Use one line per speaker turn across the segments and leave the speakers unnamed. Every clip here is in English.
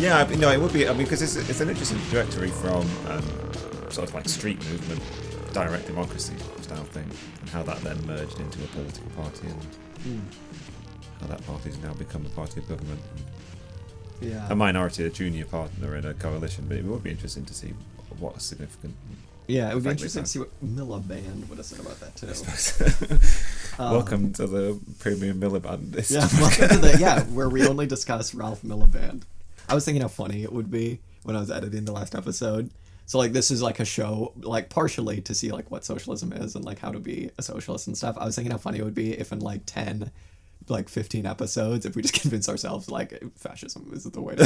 Yeah, no, it would be. I mean, because it's an interesting trajectory from sort of like street movement, direct democracy style thing, and how that then merged into a political party, and how that party's now become a party of government.
Yeah.
A minority, a junior partner in a coalition, but it would be interesting to see what a significant.
Yeah, it would be
effect
interesting
this
to see what Miliband would have said about that too.
Welcome to the premium Miliband.
Yeah, welcome to where we only discuss Ralph Miliband. I was thinking how funny it would be when I was editing the last episode. So like this is like a show like partially to see like what socialism is and like how to be a socialist and stuff. I was thinking how funny it would be if in like 15 episodes, if we just convince ourselves like fascism is the way to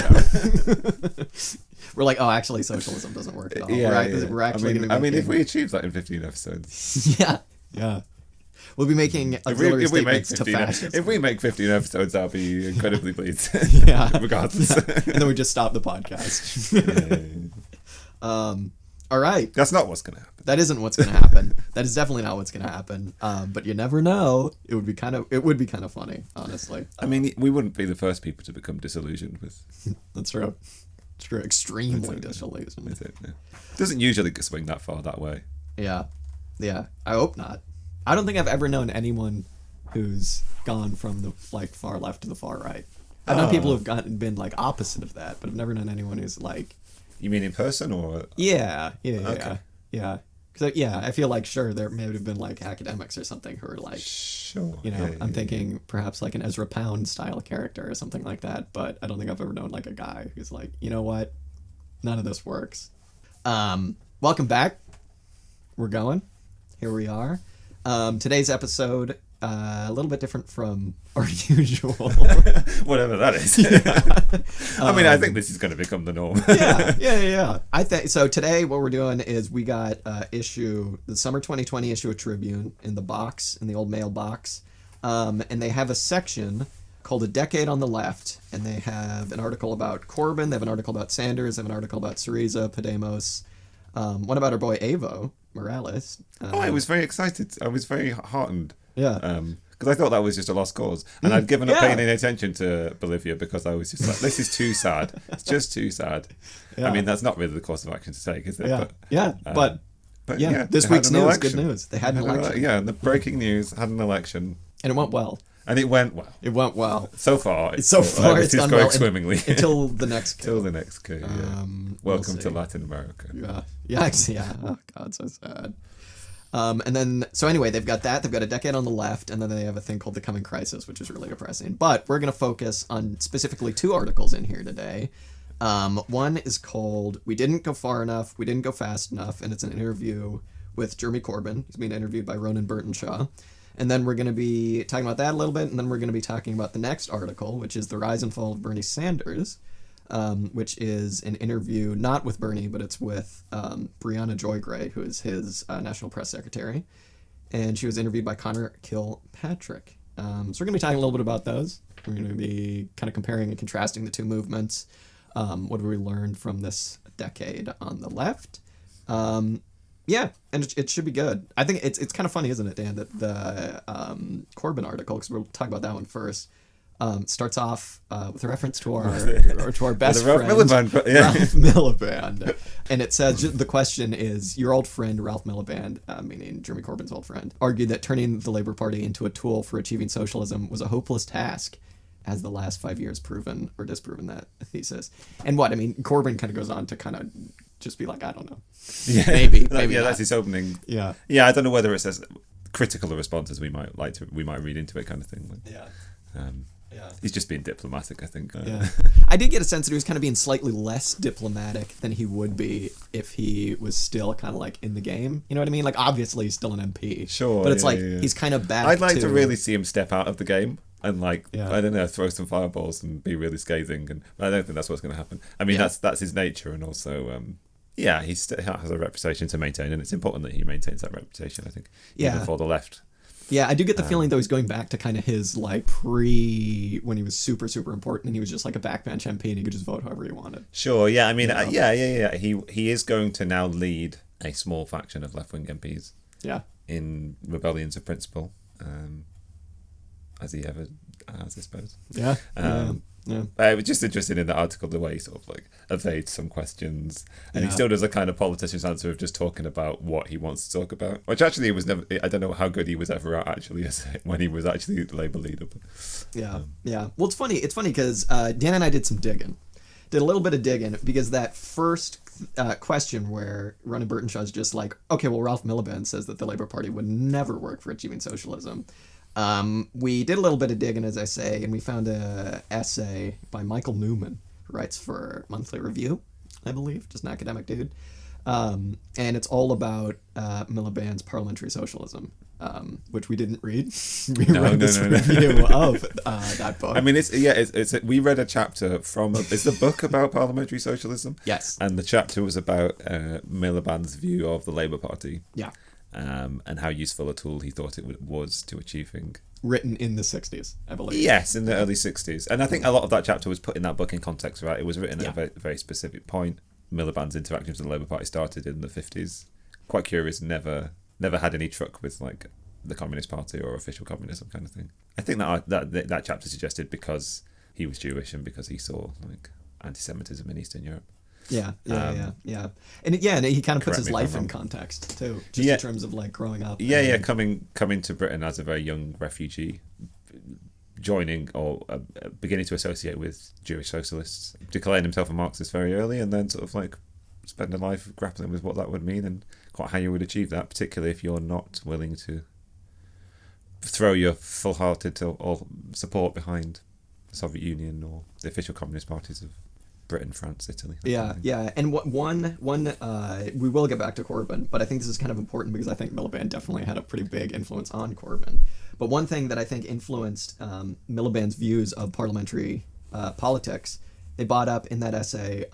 go. We're like, oh, actually socialism doesn't work at all. We're actually
if we achieve that in 15 episodes.
Yeah. We'll be making auxiliary statements to fascism.
If we make 15 episodes, I'll be incredibly pleased.
Yeah.
Regardless.
Yeah. And then we just stop the podcast. All right.
That's not what's going to happen.
That isn't what's going to happen. That is definitely not what's going to happen. But you never know. It would be kind of funny, honestly.
I mean, we wouldn't be the first people to become disillusioned with.
That's true. It's true. Extremely disillusioned.
Is it? Yeah. It doesn't usually swing that far that way.
Yeah. Yeah. I hope not. I don't think I've ever known anyone who's gone from the like far left to the far right. I've known people who've been like opposite of that, but I've never known anyone who's like.
You mean in person or?
Yeah.
Okay.
Yeah. Because I feel like sure there may have been like academics or something who are like,
sure.
I'm thinking perhaps like an Ezra Pound style character or something like that, but I don't think I've ever known like a guy who's like, you know what, none of this works. Welcome back. We're going. Here we are. Today's episode a little bit different from our usual.
Whatever that is. I mean, I think this is going to become the norm.
Yeah. I think so. Today, what we're doing is we got the summer 2020 issue of Tribune in the old mail box, and they have a section called "A Decade on the Left," and they have an article about Corbyn, they have an article about Sanders, they have an article about Syriza, Podemos, one about our boy Evo Morales.
I was very excited. I was very heartened.
Yeah.
Because I thought that was just a lost cause. And I'd given up paying any attention to Bolivia because I was just like, this is too sad. It's just too sad. Yeah. I mean, that's not really the course of action to take, is it?
Yeah. But this week's news is good news. They had an election.
And the breaking news had an election.
And it went well.
And it went well.
It went well.
So far, it's
gone
going
well
swimmingly.
Until the next coup.
Till the next coup, Welcome to Latin America.
Yeah. Oh, God, so sad. And then, so anyway, they've got that. They've got A Decade on the Left, and then they have a thing called The Coming Crisis, which is really depressing. But we're going to focus on specifically two articles in here today. One is called We Didn't Go Far Enough, We Didn't Go Fast Enough, and it's an interview with Jeremy Corbyn. He's being interviewed by Ronan Burtenshaw. And then we're going to be talking about that a little bit, and then we're going to be talking about the next article, which is The Rise and Fall of Bernie Sanders, which is an interview not with Bernie, but it's with Briahna Joy-Gray, who is his national press secretary. And she was interviewed by Connor Kilpatrick. So we're going to be talking a little bit about those. We're going to be kind of comparing and contrasting the two movements. What have we learned from this decade on the left? Yeah, and it should be good. I think it's kind of funny, isn't it, Dan, that the Corbyn article, because we'll talk about that one first, starts off with a reference to our best friend,
Miliband,
Ralph Miliband. And it says, the question is, your old friend, Ralph Miliband, meaning Jeremy Corbyn's old friend, argued that turning the Labour Party into a tool for achieving socialism was a hopeless task. Has the last 5 years proven or disproven that thesis? And Corbyn kind of goes on to kind of just be like, I don't know.
Yeah.
Maybe
yeah,
not.
That's his opening.
Yeah.
Yeah, I don't know whether it says critical of responses we might read into it kind of thing.
Yeah.
He's just being diplomatic, I think.
Yeah. I did get a sense that he was kind of being slightly less diplomatic than he would be if he was still kind of like in the game. You know what I mean? Like, obviously he's still an MP.
Sure.
But it's he's kind of back.
I'd like to really see him step out of the game and I don't know, throw some fireballs and be really scathing. And I don't think that's what's going to happen. I mean, that's his nature, and also, he has a reputation to maintain, and it's important that he maintains that reputation, I think, even for the left.
Yeah, I do get the feeling though he's going back to kind of his like when he was super, super important and he was just like a backbench MP and he could just vote however he wanted.
Sure, yeah. I mean, He is going to now lead a small faction of left-wing MPs.
Yeah.
In rebellions of principle, as he ever has, I suppose.
Yeah.
It was just interesting in the article the way he sort of like evades some questions, and he still does a kind of politician's answer of just talking about what he wants to talk about, which actually was never. I don't know how good he was ever at actually when he was actually the Labour leader. But,
yeah. Well, it's funny. It's funny because Dan and I did a little bit of digging, because that first question where Ronan Burtenshaw is just like, okay, well, Ralph Miliband says that the Labour Party would never work for achieving socialism. We did a little bit of digging, as I say, and we found a essay by Michael Newman, who writes for Monthly Review, I believe, just an academic dude. And it's all about Miliband's parliamentary socialism, which we didn't read. We read this review of that book.
I mean, we read a chapter from it's the book about parliamentary socialism.
Yes.
And the chapter was about Miliband's view of the Labour Party.
Yeah.
And how useful a tool he thought it was to achieving.
Written in the 60s, I believe.
Yes, in the early 60s. And I think a lot of that chapter was put in that book in context, right? It was written at a very, very specific point. Miliband's interactions with the Labour Party started in the 50s. Quite curious, never had any truck with like the Communist Party or official communism kind of thing. I think that chapter suggested because he was Jewish and because he saw like anti-Semitism in Eastern Europe.
Yeah. And he kind of puts his life in context too, just in terms of like growing up.
Coming to Britain as a very young refugee, joining or beginning to associate with Jewish socialists, declaring himself a Marxist very early, and then sort of like spend a life grappling with what that would mean and quite how you would achieve that, particularly if you're not willing to throw your full-hearted or support behind the Soviet Union or the official communist parties of Britain, France, Italy.
Yeah. And one we will get back to Corbyn, but I think this is kind of important because I think Miliband definitely had a pretty big influence on Corbyn. But one thing that I think influenced Miliband's views of parliamentary politics, they brought up in that essay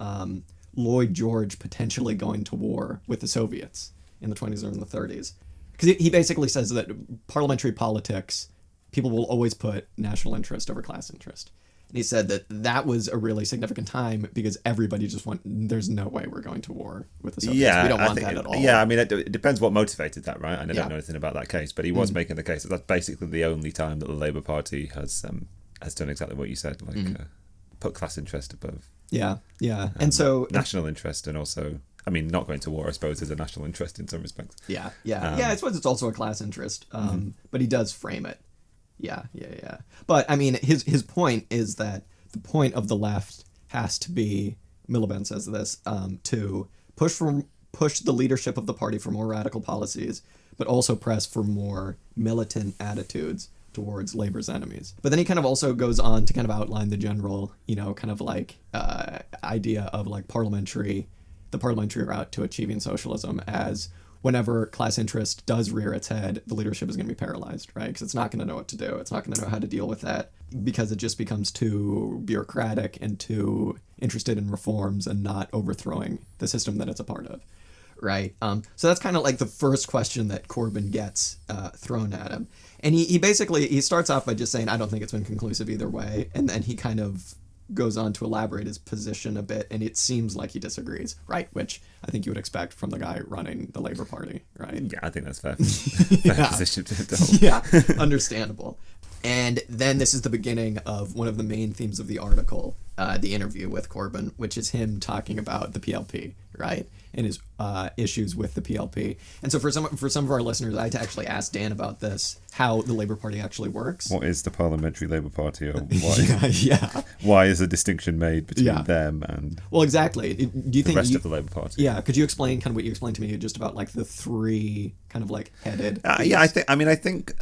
Lloyd George potentially going to war with the Soviets in the 20s or in the 30s. Because he basically says that parliamentary politics, people will always put national interest over class interest. And he said that was a really significant time because everybody just there's no way we're going to war with the Soviets. Yeah, we don't want that at all.
Yeah, I mean, it depends what motivated that, right? And I don't know anything about that case, but he was making the case that that's basically the only time that the Labour Party has done exactly what you said, like put class interest above.
Yeah. And so
national interest, and also, I mean, not going to war, I suppose, is a national interest in some respects.
Yeah. I suppose it's also a class interest, but he does frame it. Yeah. But I mean, his point is that the point of the left has to be, Miliband says this, to push the leadership of the party for more radical policies, but also press for more militant attitudes towards Labour's enemies. But then he kind of also goes on to kind of outline the general, kind of like idea of like the parliamentary route to achieving socialism as whenever class interest does rear its head, the leadership is going to be paralyzed, right? Because it's not going to know what to do. It's not going to know how to deal with that because it just becomes too bureaucratic and too interested in reforms and not overthrowing the system that it's a part of, right? So that's kind of like the first question that Corbyn gets thrown at him. And he basically starts off by just saying, I don't think it's been conclusive either way. And then he kind of goes on to elaborate his position a bit, and it seems like he disagrees, right? Which I think you would expect from the guy running the Labour Party, right?
Yeah, I think that's fair. Fair position to hold.
Yeah, understandable. And then this is the beginning of one of the main themes of the article, the interview with Corbyn, which is him talking about the PLP, right? And his issues with the PLP. And so for some of our listeners, I had to actually ask Dan about this, how the Labour Party actually works.
What is the Parliamentary Labour Party? Or why, why is a distinction made between them and
exactly. Do you think
the rest of the Labour Party?
Yeah, could you explain kind of what you explained to me just about like the three kind of like headed?
I think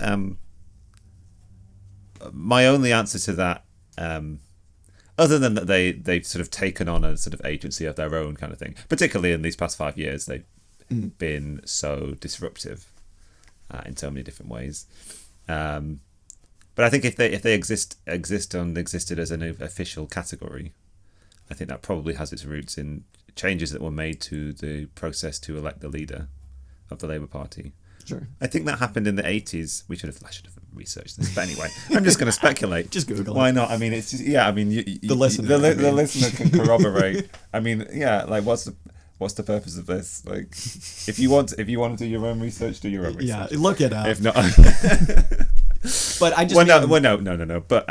my only answer to that, other than that they've sort of taken on a sort of agency of their own kind of thing, particularly in these past 5 years, they've been so disruptive in so many different ways. But I think if they existed as an official category, I think that probably has its roots in changes that were made to the process to elect the leader of the Labour Party.
Sure.
I think that happened in the 80s. I should have researched this, but anyway, I'm just going to speculate.
Just Google it.
Why not? I mean, it's just,
the listener.
The listener can corroborate. I mean, like what's the purpose of this? Like, if you want to do your own research, do your own research.
Yeah, look it up.
If not,
but I just
no. But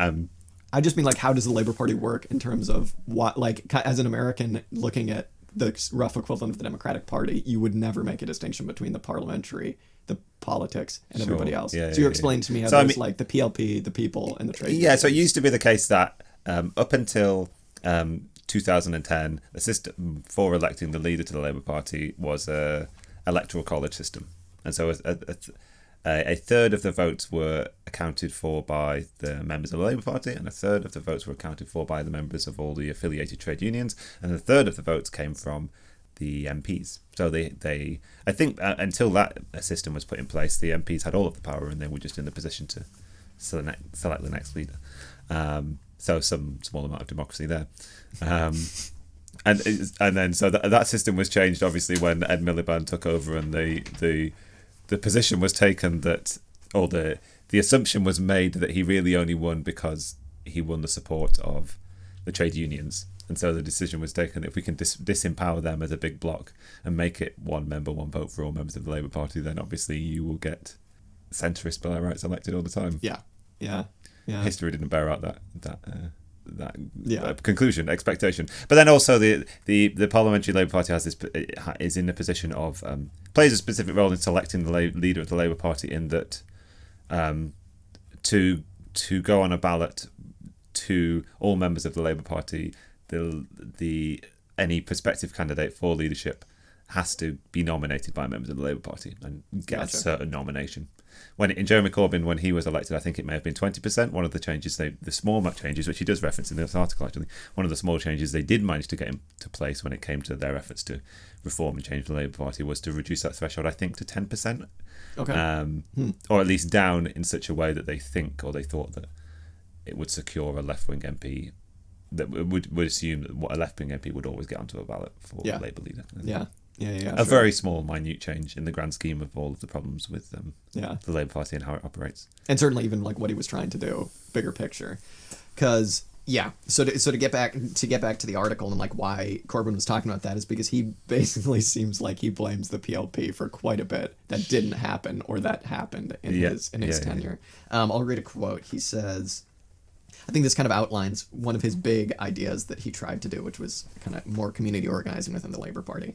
I just mean like, how does the Labour Party work in terms of what, like, as an American looking at the rough equivalent of the Democratic Party, you would never make a distinction between the parliamentary, the politics, and everybody else. So you're explaining to me how there's like the PLP, the people, and the trade unions.
Yeah, so it used to be the case that up until 2010, the system for electing the leader to the Labour Party was a electoral college system. And so a third of the votes were accounted for by the members of the Labour Party, and a third of the votes were accounted for by the members of all the affiliated trade unions, and a third of the votes came from the MPs. So they I think until that system was put in place, the MPs had all of the power, and they were just in the position to select the next leader. So some small amount of democracy there. And then so that system was changed, obviously, when Ed Miliband took over, and the position was taken that, or the assumption was made that he really only won because he won the support of the trade unions. And so the decision was taken that if we can disempower them as a big bloc and make it one member, one vote for all members of the Labour Party, then obviously you will get centrist Bill of Rights elected all the time.
Yeah.
History didn't bear out that conclusion, expectation. But then also the parliamentary Labour Party is in the position of plays a specific role in selecting the leader of the Labour Party, in that to go on a ballot to all members of the Labour Party, any prospective candidate for leadership has to be nominated by members of the Labour Party and get a certain nomination. In Jeremy Corbyn, when he was elected, I think it may have been 20%. One of the changes, the small changes, which he does reference in this article actually, one of the small changes they did manage to get into place when it came to their efforts to reform and change the Labour Party was to reduce that threshold, I think, to 10%.
Okay.
Or at least down in such a way that they thought that it would secure a left-wing MP, that would assume that a left-wing MP would always get onto a ballot for a Labour leader. A very small, minute change in the grand scheme of all of the problems with the Labour Party and how it operates.
And certainly even like what he was trying to do, bigger picture. Because, so to get back to the article and like why Corbyn was talking about that is because he basically seems like he blames the PLP for quite a bit that didn't happen or that happened in his tenure. I'll read a quote. He says, I think this kind of outlines one of his big ideas that he tried to do, which was kind of more community organizing within the Labour Party.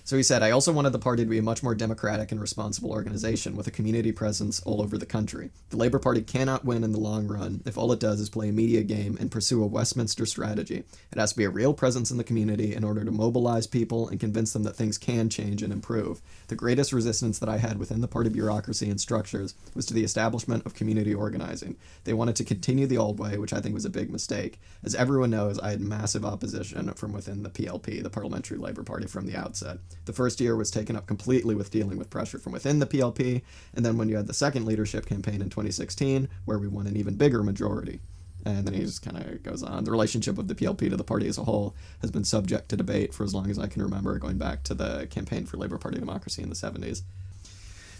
So he said, I also wanted the party to be a much more democratic and responsible organization with a community presence all over the country. The Labour Party cannot win in the long run if all it does is play a media game and pursue a Westminster strategy. It has to be a real presence in the community in order to mobilize people and convince them that things can change and improve. The greatest resistance that I had within the party bureaucracy and structures was to the establishment of community organizing. They wanted to continue the old way, which I think was a big mistake. As everyone knows, I had massive opposition from within the PLP, the Parliamentary Labour Party, from the outset. The first year was taken up completely with dealing with pressure from within the PLP, and then when you had the second leadership campaign in 2016, where we won an even bigger majority. And then he just kind of goes on. The relationship of the PLP to the party as a whole has been subject to debate for as long as I can remember, going back to the campaign for Labour Party democracy in the 70s.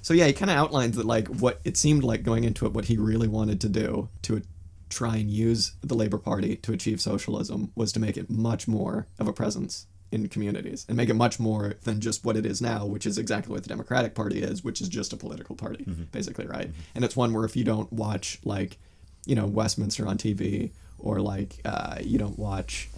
So he kind of outlines that like what it seemed like going into it, what he really wanted to do to try and use the Labour Party to achieve socialism was to make it much more of a presence in communities and make it much more than just what it is now, which is exactly what the Democratic Party is, which is just a political party, basically, right? And it's one where if you don't watch, like, Westminster on TV, or like you don't watch,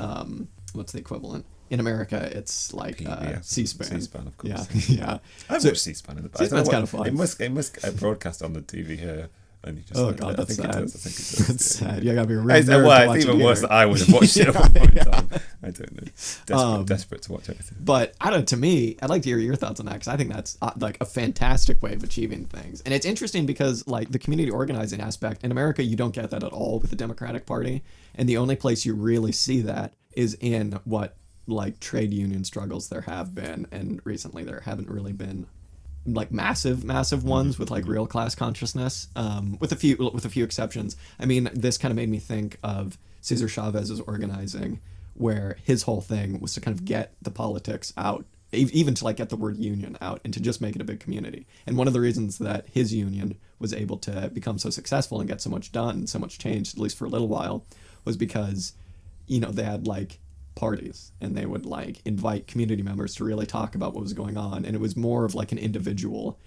what's the equivalent? In America, it's like C-SPAN.
C-SPAN, of course.
Yeah.
I've watched C-SPAN in the past.
C-SPAN's kind of fun.
It must broadcast on the TV here. And you just
God, that's sad.
I think it does.
That's sad. You gotta be real.
It's even worse that I would have watched it at one point in time. I don't know. Desperate to watch everything.
But I don't know. To me, I'd like to hear your thoughts on that, because I think that's like a fantastic way of achieving things. And it's interesting because like the community organizing aspect in America, you don't get that at all with the Democratic Party, and the only place you really see that is in what like trade union struggles there have been, and recently there haven't really been like massive ones with like real class consciousness, with a few exceptions. I mean, this kind of made me think of Cesar Chavez's organizing, where his whole thing was to kind of get the politics out, even to like get the word union out and to just make it a big community. And one of the reasons that his union was able to become so successful and get so much done, so much changed, at least for a little while, was because, they had like parties, and they would like invite community members to really talk about what was going on, and it was more of like an individual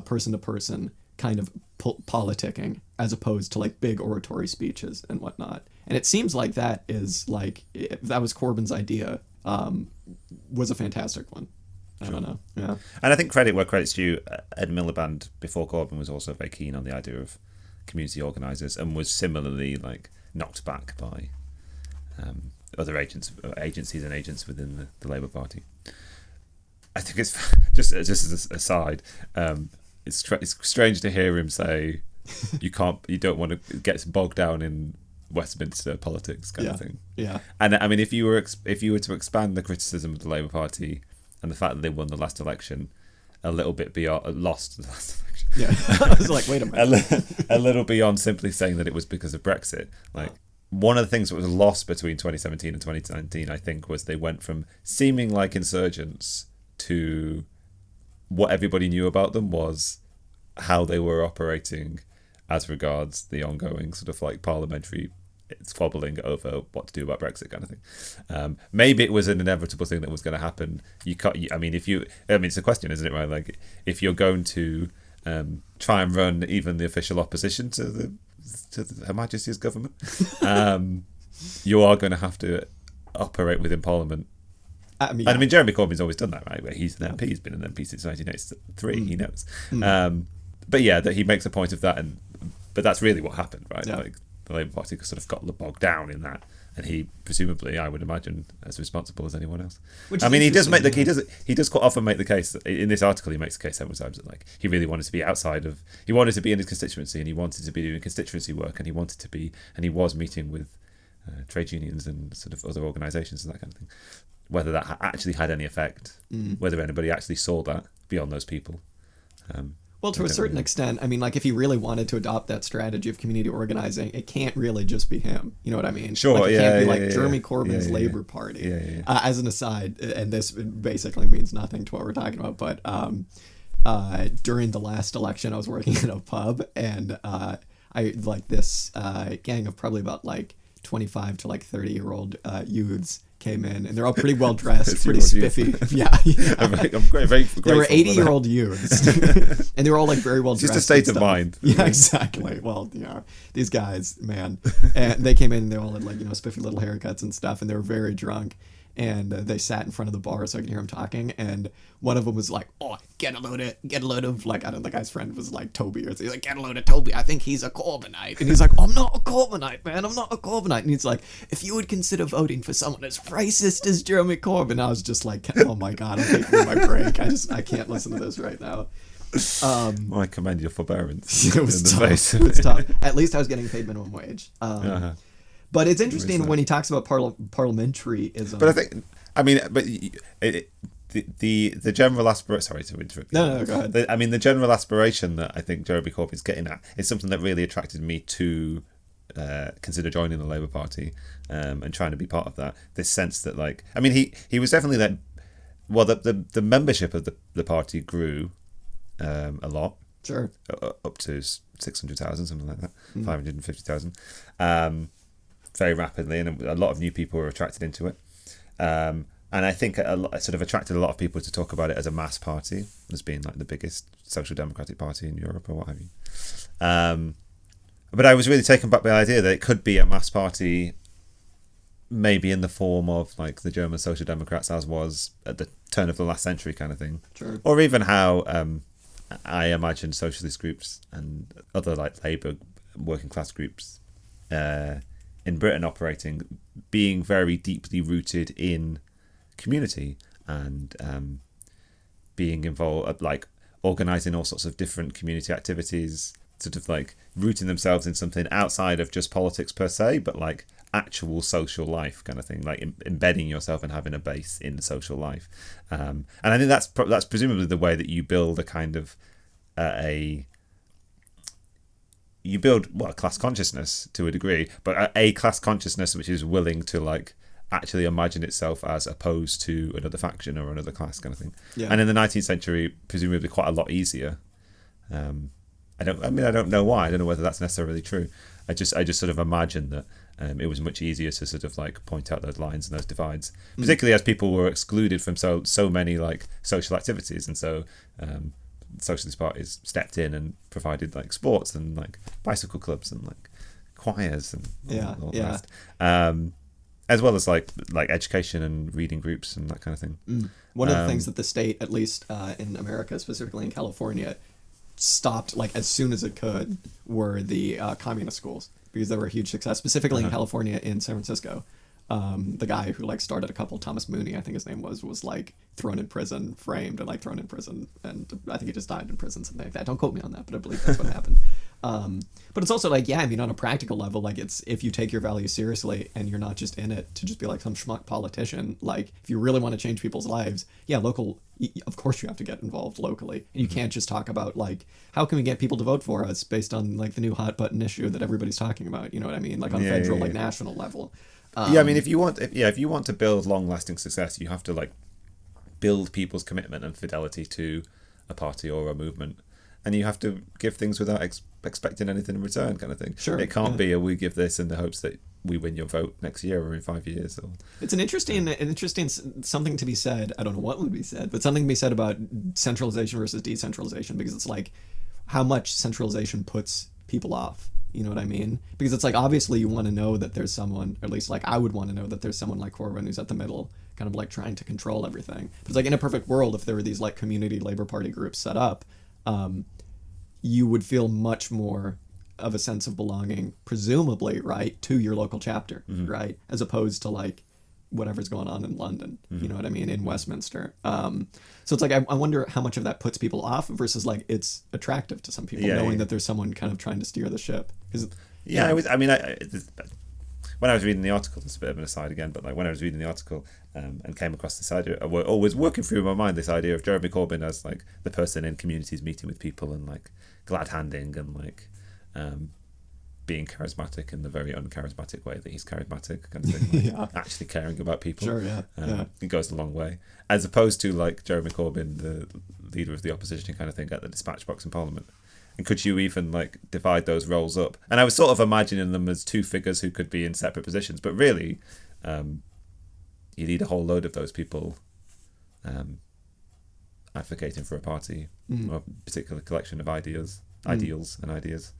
person to person kind of politicking as opposed to like big oratory speeches and whatnot. And it seems like that is like, that was Corbyn's idea, was a fantastic one. I don't know. Yeah.
And I think credit where credit's due, Ed Miliband before Corbyn was also very keen on the idea of community organisers and was similarly like knocked back by other agencies and agents within the Labour Party. I think it's just as an aside, it's strange to hear him say you don't want to get bogged down in Westminster politics kind of thing.
Yeah.
And I mean, if you were to expand the criticism of the Labour Party and the fact that they won the last election a little bit beyond lost the last election.
Yeah. I was like, wait a minute.
a little beyond simply saying that it was because of Brexit. Like one of the things that was lost between 2017 and 2019, I think, was they went from seeming like insurgents to what everybody knew about them was how they were operating as regards the ongoing sort of like parliamentary squabbling over what to do about Brexit kind of thing. Maybe it was an inevitable thing that was going to happen. It's a question, isn't it, right? Like if you're going to try and run even the official opposition to Her Majesty's government, you are going to have to operate within Parliament. I mean, Jeremy Corbyn's always done that, right? Where he's an MP, he's been an MP since 1983. He knows. But yeah, that he makes a point of that, but that's really what happened, right? Yeah. Like the Labour Party sort of got bogged down in that, and he presumably, I would imagine, as responsible as anyone else. I mean, he does quite often make the case in this article. He makes the case several times that like he really wanted to be he wanted to be in his constituency, and he wanted to be doing constituency work, and he was meeting with trade unions and sort of other organisations and that kind of thing. Whether that actually had any effect, whether anybody actually saw that beyond those people.
Well, to a certain extent, I mean, like if he really wanted to adopt that strategy of community organizing, it can't really just be him. You know what I mean?
Sure,
like, it
can't
be like Jeremy Corbyn's Labour Party. As an aside, and this basically means nothing to what we're talking about, but during the last election, I was working in a pub, and I like this gang of probably about like 25 to like 30-year-old youths came in, and they're all pretty well dressed, pretty spiffy. Yeah.
I'm very
they were 80-year-old youths, and they were all like very well dressed.
Just a state of mind.
Yeah, exactly. Well, these guys, man, and they came in, and they all had like spiffy little haircuts and stuff, and they were very drunk. And they sat in front of the bar so I could hear them talking. And one of them was like, "Oh, get a load of like," I don't know, the guy's friend was like Toby, or he's like, "Get a load of Toby. I think he's a Corbynite." And he's like, "I'm not a Corbynite, man. I'm not a Corbynite." And he's like, "If you would consider voting for someone as racist as Jeremy Corbyn," I was just like, "Oh my god, I'm taking my break. I can't listen to this right now."
I commend your forbearance.
It was tough. It was tough. At least I was getting paid minimum wage. But it's interesting when he talks about parliamentaryism.
But I think, I mean, the general aspiration. Sorry to interrupt.
No, go ahead.
The general aspiration that I think Jeremy Corbyn's getting at is something that really attracted me to consider joining the Labour Party and trying to be part of that. This sense that, like, I mean, he was definitely that. Well, the membership of the party grew a lot.
Sure.
Up to 600,000, something like that, 550,000. Very rapidly, and a lot of new people were attracted into it. And I think it sort of attracted a lot of people to talk about it as a mass party, as being like the biggest social democratic party in Europe or what have you. But I was really taken back by the idea that it could be a mass party, maybe in the form of like the German Social Democrats, as was at the turn of the last century kind of thing.
Sure.
Or even how I imagine socialist groups and other like labour working class groups in Britain operating, being very deeply rooted in community and being involved, like organising all sorts of different community activities, sort of like rooting themselves in something outside of just politics per se, but like actual social life kind of thing, like embedding yourself and having a base in the social life. And I think that's presumably the way that you build a kind of you build a class consciousness to a degree, but a class consciousness which is willing to like actually imagine itself as opposed to another faction or another class kind of thing. Yeah. And in the 19th century, presumably quite a lot easier. I don't know why. I don't know whether that's necessarily true. I just sort of imagine that it was much easier to sort of like point out those lines and those divides, particularly as people were excluded from so many like social activities, and so socialist parties stepped in and provided like sports and like bicycle clubs and like choirs and all the rest. As well as like education and reading groups and that kind of thing.
One of the things that the state, at least in America, specifically in California, stopped like as soon as it could were the communist schools, because they were a huge success, specifically in California, in San Francisco. The guy who like started a couple, Thomas Mooney, I think his name was like thrown in prison, framed, and like thrown in prison, and I think he just died in prison, something like that. Don't quote me on that, but I believe that's what happened. But it's also like, yeah, I mean, on a practical level, like it's, if you take your values seriously and you're not just in it to just be like some schmuck politician, like if you really want to change people's lives, of course you have to get involved locally. And you can't just talk about like, how can we get people to vote for us based on like the new hot button issue that everybody's talking about, you know what I mean? Like on federal, like national level.
I mean, if you want to build long-lasting success, you have to like build people's commitment and fidelity to a party or a movement, and you have to give things without expecting anything in return, kind of thing.
Sure,
it can't be we give this in the hopes that we win your vote next year or in 5 years. Or
it's an interesting something to be said. I don't know what would be said, but something to be said about centralization versus decentralization, because it's like how much centralization puts people off. You know what I mean? Because it's like, obviously you want to know that there's someone, or at least like I would want to know that there's someone like Corbyn who's at the middle, kind of like trying to control everything. But it's like, in a perfect world, if there were these like community Labour Party groups set up, you would feel much more of a sense of belonging, presumably, right, to your local chapter, right? As opposed to like whatever's going on in London, you know what I mean, in Westminster. So it's like, I wonder how much of that puts people off versus like it's attractive to some people, knowing that there's someone kind of trying to steer the ship.
When I was reading the article, it's a bit of an aside again, but like when I was reading the article and came across this idea, I was always working through my mind this idea of Jeremy Corbyn as like the person in communities meeting with people and like glad handing and like being charismatic in the very uncharismatic way that he's charismatic, kind of thing. Like actually caring about people.
Sure,
it goes a long way, as opposed to like Jeremy Corbyn, the leader of the opposition, kind of thing, at the dispatch box in Parliament. And could you even like divide those roles up? And I was sort of imagining them as two figures who could be in separate positions, but really, you need a whole load of those people advocating for a party or a particular collection of ideals and ideas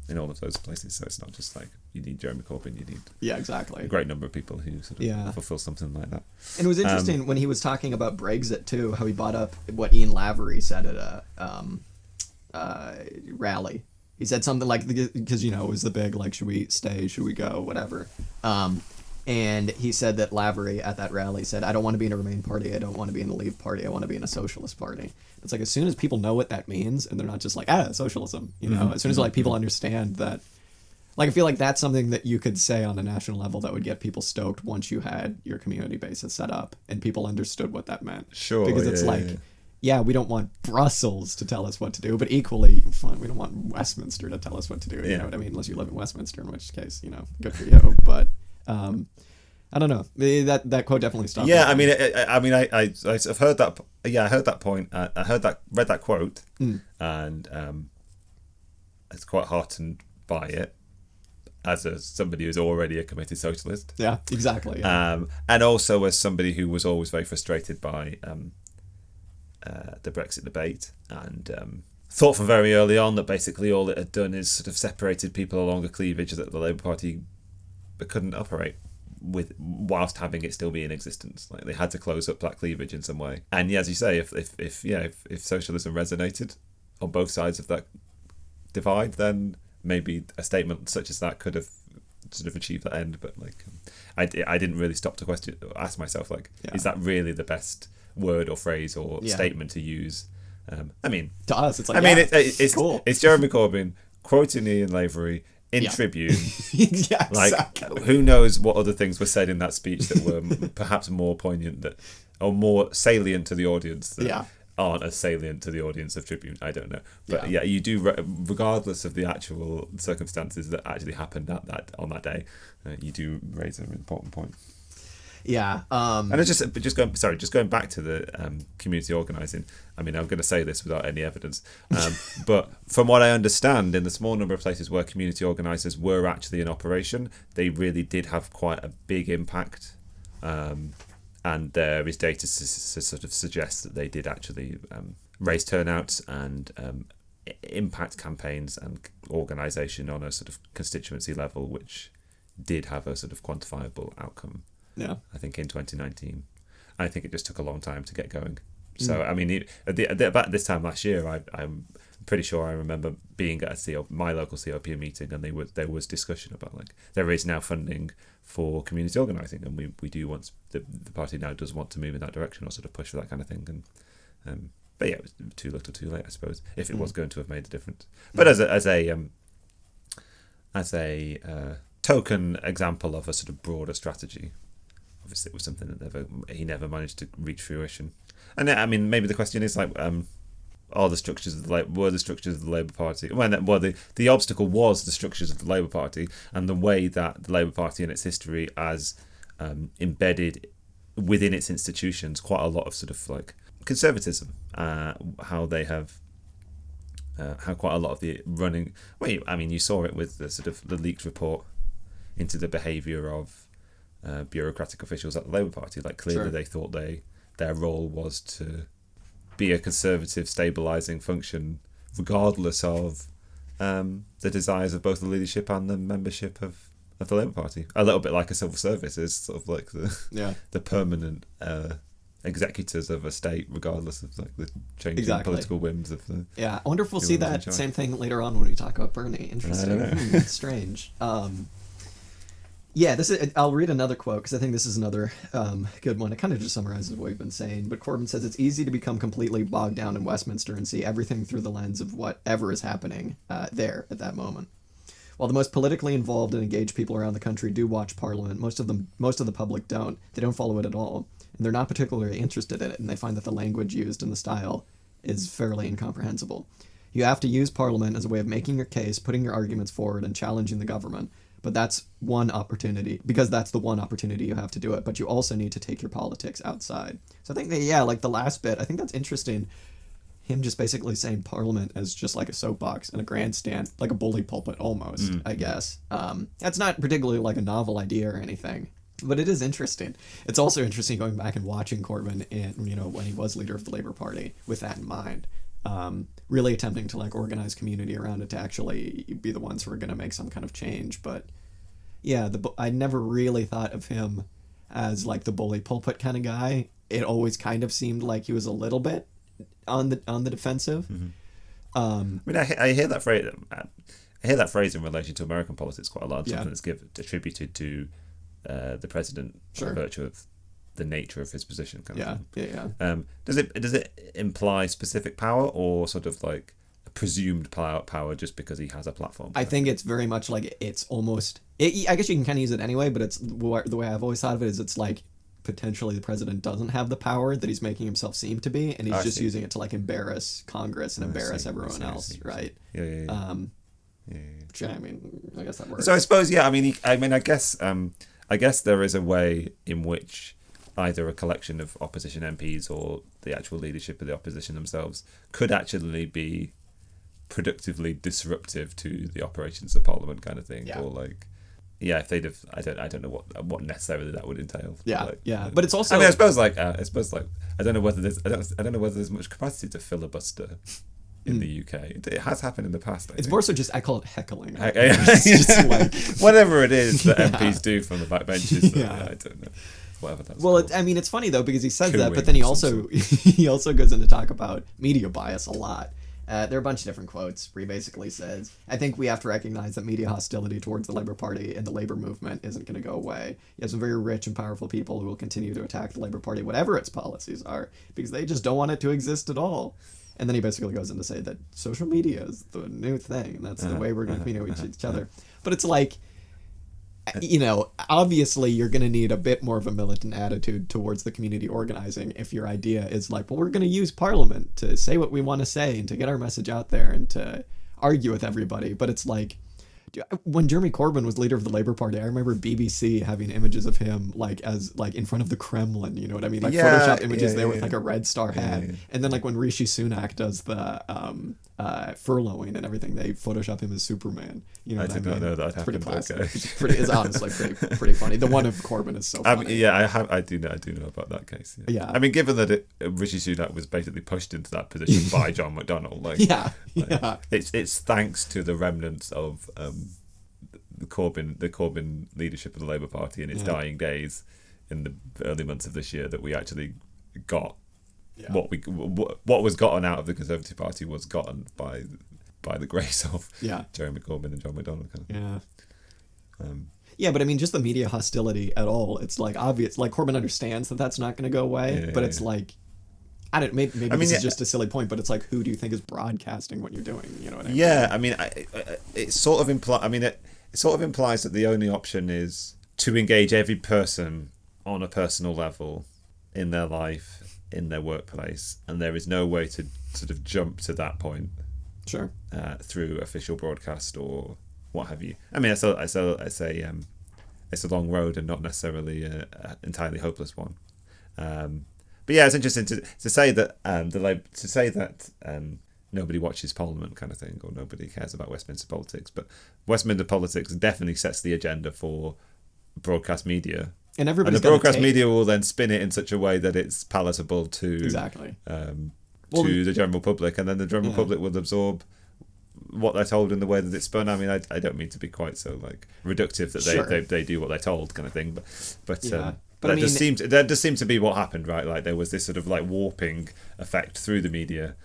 in all of those places. So it's not just like you need Jeremy Corbyn, you need
exactly
a great number of people who sort of fulfill something like that.
And it was interesting when he was talking about Brexit too, how he brought up what Ian Lavery said at a rally. He said something like, because you know it was the big like, should we stay, should we go, whatever. And he said that Lavery at that rally said, I don't want to be in a Remain party, I don't want to be in a Leave party, I want to be in a Socialist party. It's like, as soon as people know what that means and they're not just like, socialism, you know, as soon as like people understand that, like I feel like that's something that you could say on a national level that would get people stoked once you had your community bases set up and people understood what that meant.
Sure.
Because it's we don't want Brussels to tell us what to do, but equally, fine, we don't want Westminster to tell us what to do. You know what I mean? Unless you live in Westminster, in which case, you know, good for you. But I don't know. That quote definitely stopped.
Yeah, me. I've heard that. Yeah, I heard that point. Read that quote, and it's quite heartened by it as somebody who's already a committed socialist.
Yeah, exactly. Yeah.
And also as somebody who was always very frustrated by the Brexit debate and thought from very early on that basically all it had done is sort of separated people along a cleavage that the Labour Party couldn't operate with whilst having it still be in existence. Like they had to close up that cleavage in some way. And as you say, if socialism resonated on both sides of that divide, then maybe a statement such as that could have sort of achieved that end. But like I didn't really stop to ask myself like, is that really the best word or phrase or statement to use? I mean,
to us, it's like,
it's
cool.
It's Jeremy Corbyn quoting Ian Lavery in Tribune.
Exactly.
Who knows what other things were said in that speech that were perhaps more poignant or more salient to the audience that aren't as salient to the audience of Tribune. I don't know. But you do, regardless of the actual circumstances that actually happened on that day, you do raise an important point.
Yeah.
And it's just going back to the community organising. I mean, I'm going to say this without any evidence, but from what I understand, in the small number of places where community organisers were actually in operation, they really did have quite a big impact. And there is data to sort of suggest that they did actually raise turnout and impact campaigns and organisation on a sort of constituency level, which did have a sort of quantifiable outcome.
Yeah,
I think in 2019, I think it just took a long time to get going. So I mean, about this time last year, I'm pretty sure I remember being at my local COP meeting, and there was discussion about like there is now funding for community organising, and we do want the party now does want to move in that direction or sort of push for that kind of thing. And but yeah, it was too little, too late, I suppose, if it was going to have made a difference. But as a token example of a sort of broader strategy, obviously it was something that he never managed to reach fruition. And I mean, maybe the question is like, were the structures of the Labour Party? Well, the obstacle was the structures of the Labour Party and the way that the Labour Party and its history as embedded within its institutions quite a lot of sort of like conservatism. How they have how quite a lot of the running. Well, I mean, you saw it with the sort of the leaked report into the behaviour of bureaucratic officials at the Labour Party. Like clearly, they thought their role was to be a conservative stabilising function, regardless of the desires of both the leadership and the membership of the Labour Party. A little bit like a civil service is sort of like the permanent executors of a state, regardless of like the changing political whims of the.
Yeah, I wonder if we'll see that same thing later on when we talk about Bernie. Interesting. It's strange. Yeah, I'll read another quote because I think this is another good one. It kind of just summarizes what we've been saying. But Corbyn says it's easy to become completely bogged down in Westminster and see everything through the lens of whatever is happening there at that moment. While the most politically involved and engaged people around the country do watch Parliament, most of the public don't. They don't follow it at all, and they're not particularly interested in it. And they find that the language used and the style is fairly incomprehensible. You have to use Parliament as a way of making your case, putting your arguments forward, and challenging the government. But that's one opportunity, because that's the one opportunity you have to do it. But you also need to take your politics outside. So I think that, like the last bit, I think that's interesting. Him just basically saying Parliament as just like a soapbox and a grandstand, like a bully pulpit almost, I guess. That's not particularly like a novel idea or anything, but it is interesting. It's also interesting going back and watching Corbyn when he was leader of the Labour Party with that in mind. Really attempting to like organize community around it to actually be the ones who are going to make some kind of change. But yeah, I never really thought of him as like the bully pulpit kind of guy. It always kind of seemed like he was a little bit on the defensive.
I mean, I hear that phrase. I hear that phrase in relation to American politics quite a lot. Something that's attributed to the president by virtue of the nature of his position. Does it imply specific power or sort of like a presumed power just because he has a platform?
I think it's very much like it's almost. I guess you can kind of use it anyway, but it's the way I've always thought of it is it's like potentially the president doesn't have the power that he's making himself seem to be, and he's just using it to like embarrass Congress and embarrass everyone else, right? Yeah. Which, I mean, I guess that works.
So I suppose, I guess there is a way in which either a collection of opposition MPs or the actual leadership of the opposition themselves could actually be productively disruptive to the operations of Parliament, kind of thing, or like. Yeah, if they'd have, I don't know what necessarily that would entail.
But it's also.
I mean, I suppose I don't know whether there's much capacity to filibuster in the UK. It has happened in the past. It's
more so just I call it heckling.
It's just like whatever it is that MPs do from the back benches. I don't know. Whatever that's.
Well, it's funny though because he says that, but then he also goes in to talk about media bias a lot. There are a bunch of different quotes where he basically says, I think we have to recognize that media hostility towards the Labour Party and the Labour movement isn't going to go away. You have some very rich and powerful people who will continue to attack the Labour Party, whatever its policies are, because they just don't want it to exist at all. And then he basically goes in to say that social media is the new thing, and that's the way we're going to communicate with each other. But it's like, obviously you're going to need a bit more of a militant attitude towards the community organizing if your idea is like, well, we're going to use Parliament to say what we want to say and to get our message out there and to argue with everybody. But it's like, when Jeremy Corbyn was leader of the Labour Party, I remember BBC having images of him like as like in front of the Kremlin, you know what I mean? Like Photoshop images there with like a red star hat. And then like when Rishi Sunak does the furloughing and everything, they Photoshop him as Superman. You know,
I did not know that happened.
Pretty classic.
Okay.
It's honestly pretty funny. The one of Corbyn is so funny.
Yeah, I do know about that case.
Yeah.
I mean, given that Rishi Sunak was basically pushed into that position by John McDonnell, it's thanks to the remnants of the Corbyn leadership of the Labour Party in its dying days in the early months of this year that we actually got what was gotten out of the Conservative Party was gotten by the grace of Jeremy Corbyn and John McDonnell.
But I mean, just the media hostility at all. It's like obvious. Like Corbyn understands that that's not going to go away, but it's like, I don't. Maybe this is just a silly point, but it's like, who do you think is broadcasting what you're doing? You know what I mean?
Yeah, I mean, it sort of implies. I mean, it sort of implies that the only option is to engage every person on a personal level in their life, in their workplace, and there is no way to sort of jump to that point.
Sure.
Through official broadcast or what have you. I mean, it's a long road and not necessarily an entirely hopeless one. But yeah, it's interesting to say that nobody watches Parliament kind of thing, or nobody cares about Westminster politics. But Westminster politics definitely sets the agenda for broadcast media.
And
the broadcast media will then spin it in such a way that it's palatable to the general public, and then the general public will absorb what they're told in the way that it's spun. I mean, I don't mean to be quite so like reductive that they do what they're told kind of thing, but that does seem to be what happened, right? Like there was this sort of like warping effect through the media.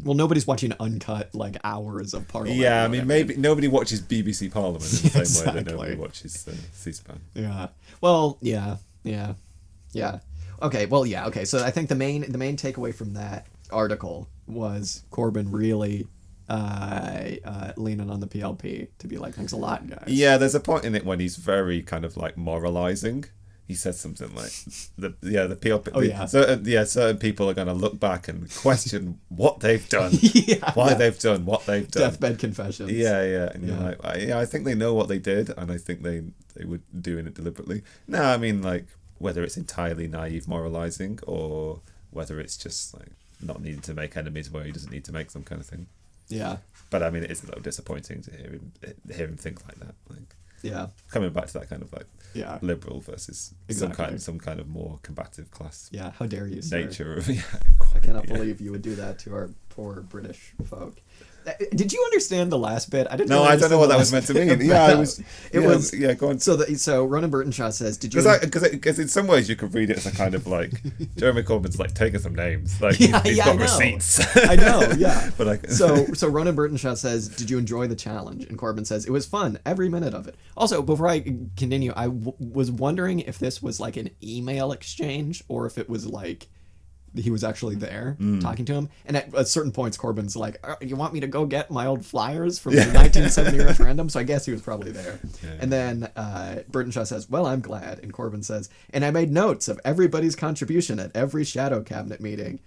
Nobody's watching uncut like hours of Parliament.
Yeah, I mean, maybe nobody watches BBC Parliament in the same way that nobody watches C-SPAN.
Yeah. Well, yeah. Okay. Well, yeah. Okay. So I think the main takeaway from that article was Corbyn really leaning on the PLP to be like, thanks a lot, guys.
Yeah, there's a point in it when he's very kind of like moralizing. He says something like, the PLP. Certain people are going to look back and question what they've done, they've done what they've done.
Deathbed confessions.
Yeah. And you're like, I think they know what they did, and I think they were doing it deliberately. No, I mean, like, whether it's entirely naive moralizing or whether it's just like not needing to make enemies where he doesn't need to make them kind of thing.
Yeah.
But I mean, it is a little disappointing to hear him think like that. Like, coming back to that kind of like liberal versus some kind of more combative class.
Yeah, how dare you,
nature
sir.
Of
I cannot believe you would do that to our poor British folk. Did you understand the last bit? I didn't.
No, I don't know what that was meant to mean. Go on.
So Ronan Burtenshaw says, "Did you?"
Because in some ways you could read it as a kind of like Jeremy Corbyn's like taking some names, like he's got receipts.
I know, yeah.
But like,
so Ronan Burtenshaw says, "Did you enjoy the challenge?" And Corbyn says, "It was fun, every minute of it." Also, before I continue, I was wondering if this was like an email exchange or if it was like he was actually there talking to him. And at certain points, Corbyn's like, you want me to go get my old flyers from the 1970 referendum? So I guess he was probably there. Yeah. And then Burtenshaw says, well, I'm glad. And Corbyn says, and I made notes of everybody's contribution at every shadow cabinet meeting.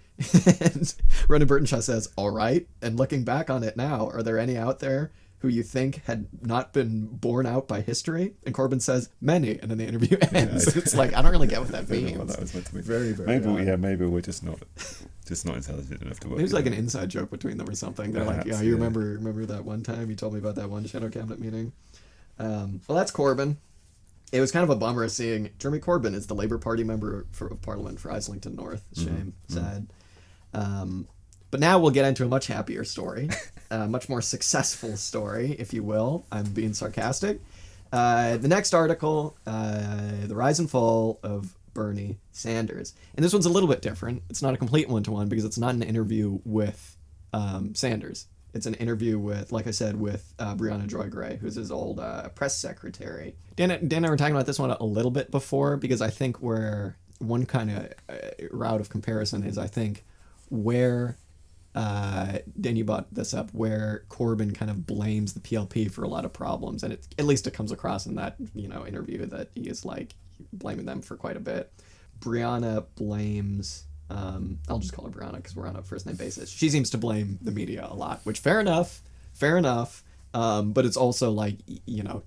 And Ronan Burtenshaw says, all right. And looking back on it now, are there any out there who you think had not been borne out by history? And Corbyn says, many. And then the interview ends. It's like, I don't really get what that means. I don't know what that was meant to be. Very, very
maybe we're just not intelligent enough to work.
It was like an inside joke between them or something. They're like, you remember that one time you told me about that one shadow cabinet meeting? Well, that's Corbyn. It was kind of a bummer seeing Jeremy Corbyn is the Labour Party member of Parliament for Islington North. Shame. Sad. But now we'll get into a much happier story, a much more successful story, if you will. I'm being sarcastic. The next article, the rise and fall of Bernie Sanders. And this one's a little bit different. It's not a complete one-to-one because it's not an interview with Sanders. It's an interview with, like I said, with Briahna Joy-Gray, who's his old press secretary. Dan and I were talking about this one a little bit before because I think where one kind of route of comparison is, I think, where... Dan, you brought this up, where Corbyn kind of blames the PLP for a lot of problems, and at least it comes across in that interview that he is like blaming them for quite a bit. Briahna blames, I'll just call her Briahna because we're on a first name basis. She seems to blame the media a lot, which fair enough. But it's also like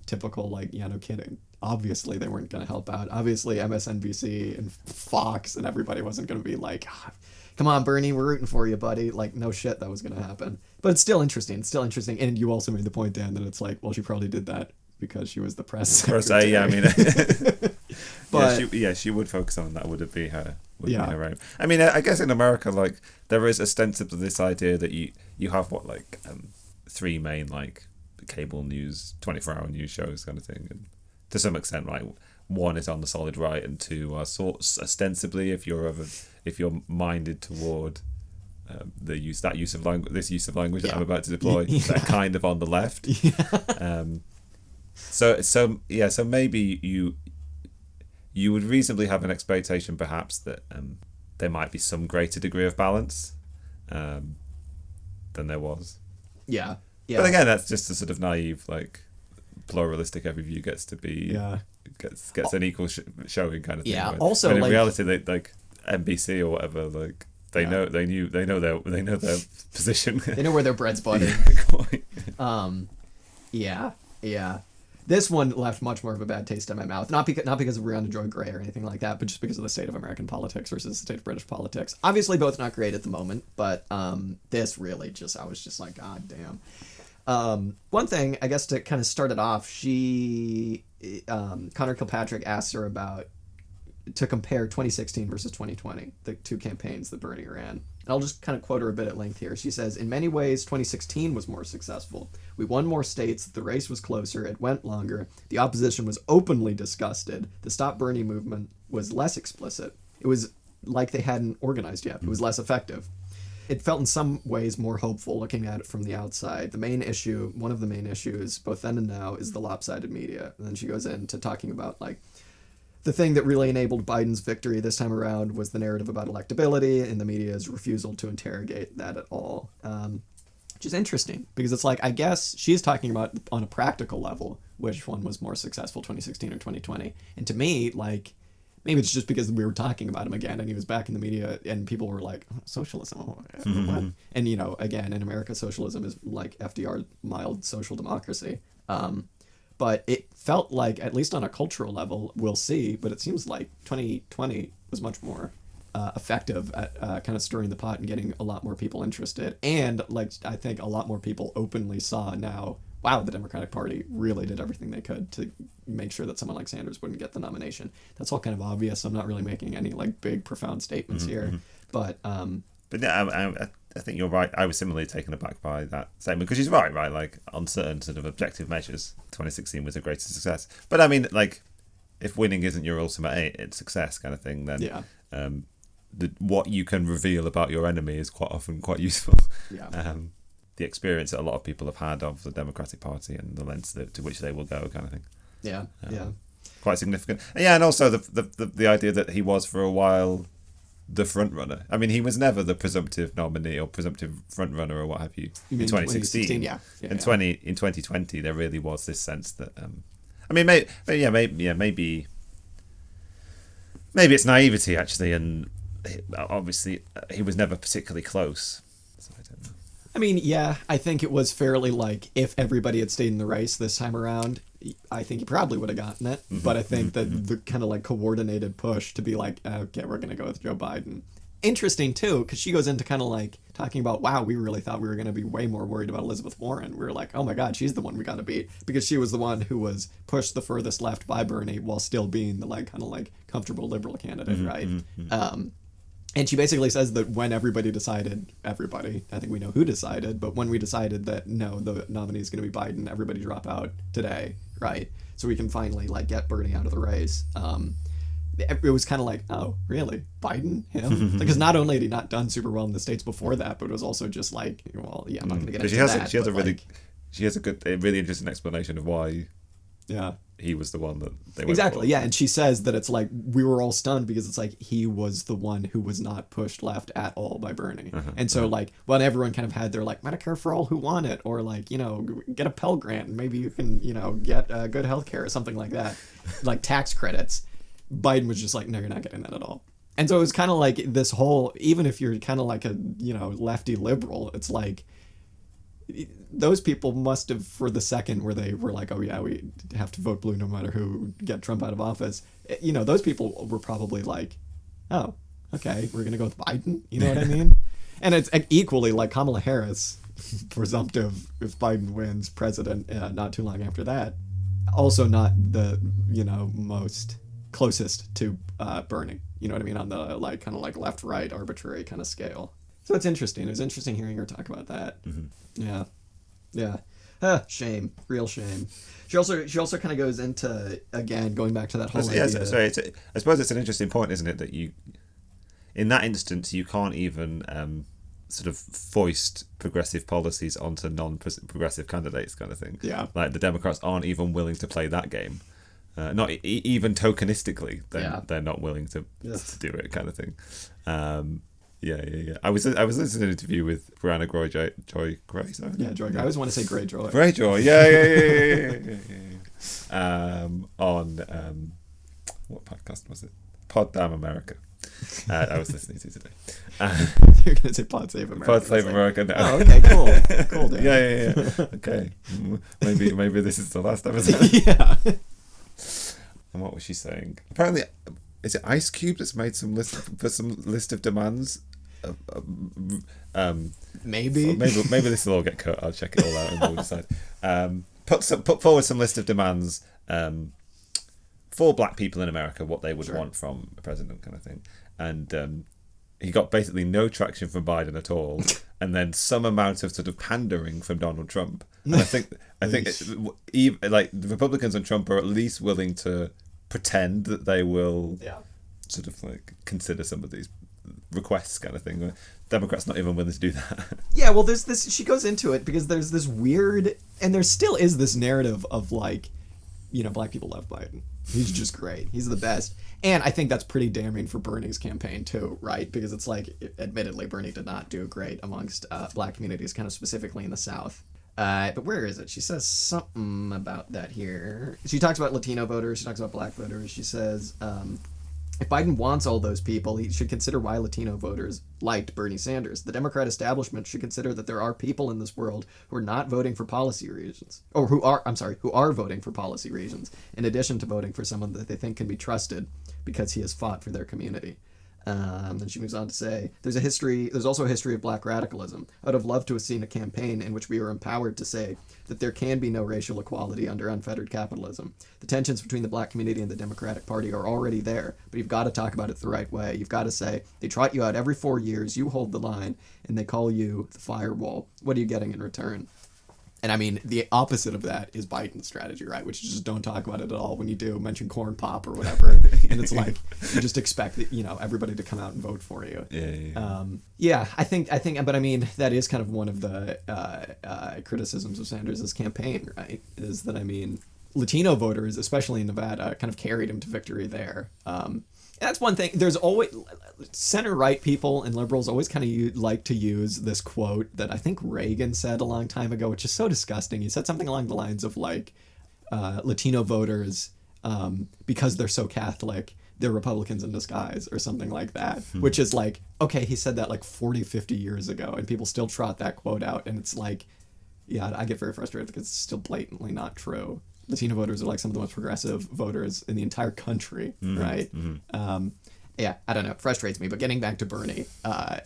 typical like no kidding. Obviously they weren't going to help out. Obviously MSNBC and Fox and everybody wasn't going to be like. come on, Bernie, we're rooting for you, buddy. Like, no shit, that was going to happen. But it's still interesting. And you also made the point, Dan, that it's like, well, she probably did that because she was the press secretary.
Yeah, I mean,
but
she would focus on that. Would it be her? Would be her aim? I mean, I guess in America, like, there is ostensibly this idea that you have three main like cable news, 24-hour news shows kind of thing, and to some extent, like, one is on the solid right, and two are ostensibly, if you're minded toward this use of language that I'm about to deploy, they're kind of on the left. So maybe you would reasonably have an expectation, perhaps, that there might be some greater degree of balance than there was.
Yeah.
But again, that's just a sort of naive, like, pluralistic. Every view gets to be gets an equal showing kind of thing.
Yeah.
Right?
Also,
and in reality, they, like, NBC or whatever, like, they know their position.
They know where their bread's buttered. Yeah. This one left much more of a bad taste in my mouth. Not because of Briahna Joy Gray or anything like that, but just because of the state of American politics versus the state of British politics. Obviously, both not great at the moment, but this really I was just like, God damn. One thing, I guess, to kind of start it off, Connor Kilpatrick asked her to compare 2016 versus 2020, the two campaigns that Bernie ran. And I'll just kind of quote her a bit at length here. She says, "In many ways, 2016 was more successful. We won more states, the race was closer, it went longer, the opposition was openly disgusted, the Stop Bernie movement was less explicit. It was like they hadn't organized yet. It was less effective. It felt in some ways more hopeful looking at it from the outside. One of the main issues, both then and now, is the lopsided media." And then she goes into talking about, like, the thing that really enabled Biden's victory this time around was the narrative about electability and the media's refusal to interrogate that at all. Which is interesting, because it's like, I guess she's talking about on a practical level, which one was more successful, 2016 or 2020. And to me, like, maybe it's just because we were talking about him again and he was back in the media and people were like, socialism, what? And, again, in America, socialism is like FDR mild social democracy. But it felt like, at least on a cultural level, we'll see, but it seems like 2020 was much more effective at kind of stirring the pot and getting a lot more people interested. And, like, I think a lot more people openly saw now, wow, the Democratic Party really did everything they could to make sure that someone like Sanders wouldn't get the nomination. That's all kind of obvious. I'm not really making any, like, big, profound statements here. But
yeah, I think you're right. I was similarly taken aback by that statement, because she's right? Like, on certain sort of objective measures, 2016 was a greater success. But I mean, like, if winning isn't your ultimate success kind of thing, then what you can reveal about your enemy is quite often quite useful.
Yeah.
The experience that a lot of people have had of the Democratic Party and the lengths to which they will go, kind of thing.
Yeah.
Quite significant. And also the idea that he was for a while the front runner. I mean, he was never the presumptive nominee or presumptive front runner or what have you. In 2016,
yeah.
In 2020, there really was this sense that I mean, maybe it's naivety actually, and obviously he was never particularly close. So I don't know.
I mean, yeah, I think it was fairly like, if everybody had stayed in the race this time around, I think he probably would have gotten it. But I think that the kind of like coordinated push to be like, okay, we're going to go with Joe Biden. Interesting too, because she goes into kind of like talking about, wow, we really thought we were going to be way more worried about Elizabeth Warren. We were like, oh my God, she's the one we got to beat, because she was the one who was pushed the furthest left by Bernie while still being the like kind of like comfortable liberal candidate, right? And she basically says that when everybody, I think we know who decided, but when we decided that, no, the nominee is going to be Biden, everybody drop out today, right? So we can finally, like, get Bernie out of the race. It was kind of like, oh, really? Biden? Him? Because not only had he not done super well in the States before that, but it was also just like, well, yeah, I'm not going to get into that.
She has a really interesting explanation of why he was the one that they went
exactly
for.
Yeah, and she says that it's like we were all stunned because it's like he was the one who was not pushed left at all by Bernie. And so like when everyone kind of had their like Medicare for all who want it, or like, get a Pell Grant and maybe you can get good health care or something like that, like tax credits, Biden was just like, no, you're not getting that at all. And so it was kind of like this whole, even if you're kind of like a lefty liberal, it's like those people must have, for the second where they were like, oh yeah, we have to vote blue no matter who, get Trump out of office, those people were probably like, oh, okay, we're going to go with Biden. You know what I mean? And it's equally like Kamala Harris, presumptive if Biden wins president not too long after that. Also not the, most closest to Bernie. You know what I mean? On the like kind of like left-right arbitrary kind of scale. So it's interesting. It was interesting hearing her talk about that. Mm-hmm. Yeah. Shame. Real shame. She also kind of goes into, again, going back to that whole idea.
Sorry, I suppose it's an interesting point, isn't it, that you, in that instance, you can't even sort of foist progressive policies onto non-progressive candidates kind of thing.
Yeah.
Like the Democrats aren't even willing to play that game. Not even tokenistically, they're not willing to do it kind of thing. Yeah. I was listening to an interview with Briahna Joy Gray. Sorry?
Yeah, Joy. I always want to say Greyjoy.
Greyjoy, yeah. On what podcast was it? Pod Damn America. I was listening to today.
You're gonna say Pod Save America.
Pod Save America. No.
Oh, okay, cool. Dude.
Yeah. Okay, maybe this is the last episode.
Yeah.
And what was she saying? Apparently, is it Ice Cube that's made some list of demands?
Maybe
this will all get cut. I'll check it all out and we'll decide. Put forward some list of demands for black people in America, what they would want from a president, kind of thing. And he got basically no traction from Biden at all, and then some amount of sort of pandering from Donald Trump. And I think like the Republicans and Trump are at least willing to pretend that they will sort of like consider some of these requests, kind of thing. Democrats not even willing to do that.
Yeah, well, there's this. She goes into it because there's this weird, and there still is this narrative of like, black people love Biden. He's just great. He's the best. And I think that's pretty damning for Bernie's campaign too, right? Because it's like, admittedly, Bernie did not do great amongst black communities, kind of specifically in the South. But where is it? She says something about that here. She talks about Latino voters. She talks about black voters. She says, if Biden wants all those people, he should consider why Latino voters liked Bernie Sanders. The Democrat establishment should consider that there are people in this world who are not voting for policy reasons, or who are voting for policy reasons, in addition to voting for someone that they think can be trusted because he has fought for their community. Then she moves on to say, there's also a history of black radicalism. I would have loved to have seen a campaign in which we were empowered to say that there can be no racial equality under unfettered capitalism. The tensions between the black community and the Democratic Party are already there, but you've got to talk about it the right way. You've got to say, they trot you out every 4 years, you hold the line, and they call you the firewall. What are you getting in return? And I mean, the opposite of that is Biden's strategy, right? Which is just don't talk about it at all. When you do, mention corn pop or whatever. And it's like, you just expect that, everybody to come out and vote for you.
Yeah.
I think, but I mean, that is kind of one of the criticisms of Sanders' campaign, right? Is that, I mean, Latino voters, especially in Nevada, kind of carried him to victory there. That's one thing. There's always center-right people and liberals always kind of like to use this quote that I think Reagan said a long time ago, which is so disgusting. He said something along the lines of like, Latino voters, because they're so Catholic, they're Republicans in disguise or something like that, which is like, okay, he said that like 40, 50 years ago and people still trot that quote out. And it's like, yeah, I get very frustrated because it's still blatantly not true. Latino voters are like some of the most progressive voters in the entire country, right? Yeah, I don't know. It frustrates me. But getting back to Bernie,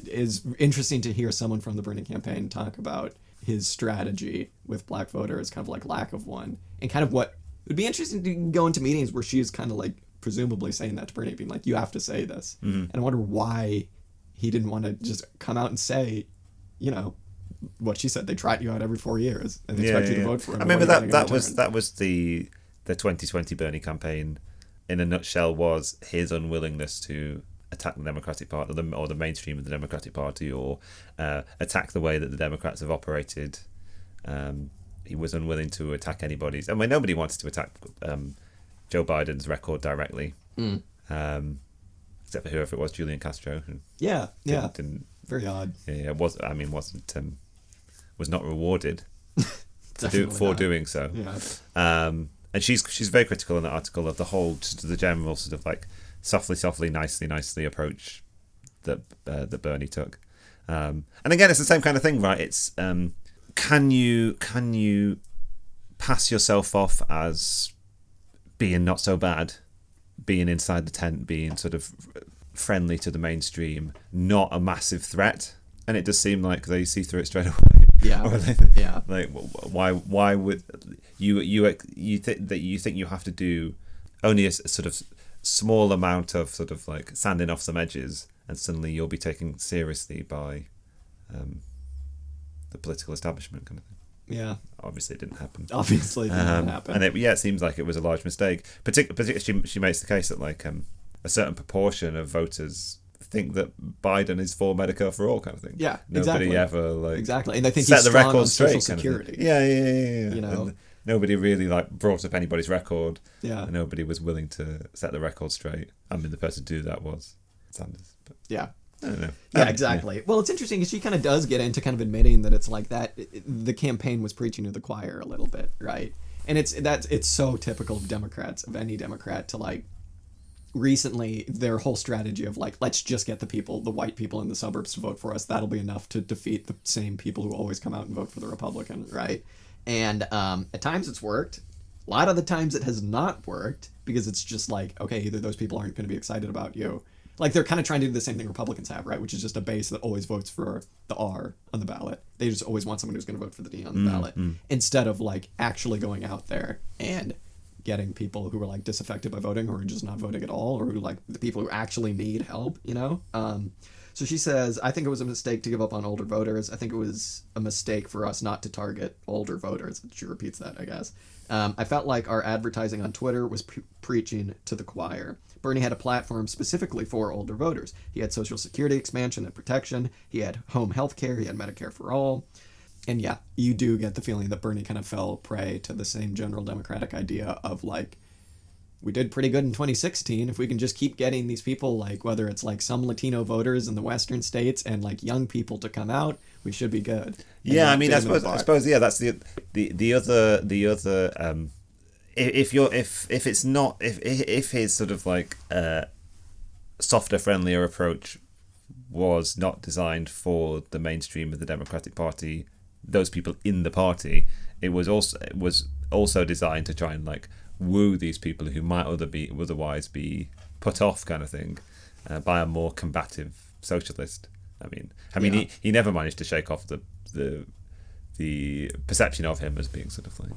is interesting to hear someone from the Bernie campaign talk about his strategy with black voters, kind of like lack of one, and kind of what it would be interesting to go into meetings where she's kind of like presumably saying that to Bernie, being like, you have to say this. And I wonder why he didn't want to just come out and say, what she said, they trot you out every 4 years and they expect you to vote for him.
I remember that was the 2020 Bernie campaign in a nutshell, was his unwillingness to attack the Democratic Party or the mainstream of the Democratic Party, or attack the way that the Democrats have operated. He was unwilling to attack anybody's. I mean, nobody wanted to attack Joe Biden's record directly, except for whoever it was, Julian Castro. Who didn't
very odd.
Yeah, was not rewarded for doing so.
Yeah.
And she's very critical in that article of the whole, just the general sort of like softly, nicely approach that Bernie took. And again, it's the same kind of thing, right? It's can you pass yourself off as being not so bad, being inside the tent, being sort of friendly to the mainstream, not a massive threat. And it does seem like they see through it straight away.
Yeah. Yeah.
Like, why would you think that you have to do only a sort of small amount of sort of like sanding off some edges, and suddenly you'll be taken seriously by the political establishment kind of thing.
Yeah.
Obviously, it didn't happen.
Obviously, it didn't happen.
And it seems like it was a large mistake. Particularly, she makes the case that like a certain proportion of voters think that Biden is for Medicare for all kind of thing.
Yeah,
nobody
exactly.
ever like
exactly, and they think
set
he's
the
strong
record
on
straight.
Social Security.
Yeah.
You know,
and nobody really like brought up anybody's record.
Yeah,
and nobody was willing to set the record straight. I mean, the person to do that was Sanders. But
yeah.
I don't know.
Yeah, exactly. Yeah. Well, it's interesting because she kind of does get into kind of admitting that it's like that. The campaign was preaching to the choir a little bit, right? And it's so typical of Democrats, of any Democrat, to like recently their whole strategy of like, let's just get the white people in the suburbs to vote for us. That'll be enough to defeat the same people who always come out and vote for the Republican, right? And at times it's worked. A lot of the times it has not worked because it's just like, okay, either those people aren't going to be excited about you. Like they're kind of trying to do the same thing Republicans have, right? Which is just a base that always votes for the R on the ballot. They just always want someone who's going to vote for the D on the ballot instead of like actually going out there and getting people who are like disaffected by voting or just not voting at all, or who like the people who actually need help, you know? So she says, I think it was a mistake to give up on older voters. I think it was a mistake for us not to target older voters. She repeats that, I guess. I felt like our advertising on Twitter was preaching to the choir. Bernie had a platform specifically for older voters. He had Social Security expansion and protection. He had home health care. He had Medicare for all. And yeah, you do get the feeling that Bernie kind of fell prey to the same general Democratic idea of like, we did pretty good in 2016. If we can just keep getting these people, like whether it's like some Latino voters in the Western states and like young people to come out, we should be good.
Yeah, I mean, I suppose, yeah, that's the other. If his sort of like softer, friendlier approach was not designed for the mainstream of the Democratic Party, those people in the party, it was also designed to try and like woo these people who might otherwise be put off, kind of thing, by a more combative socialist. I mean, yeah. he never managed to shake off the perception of him as being sort of like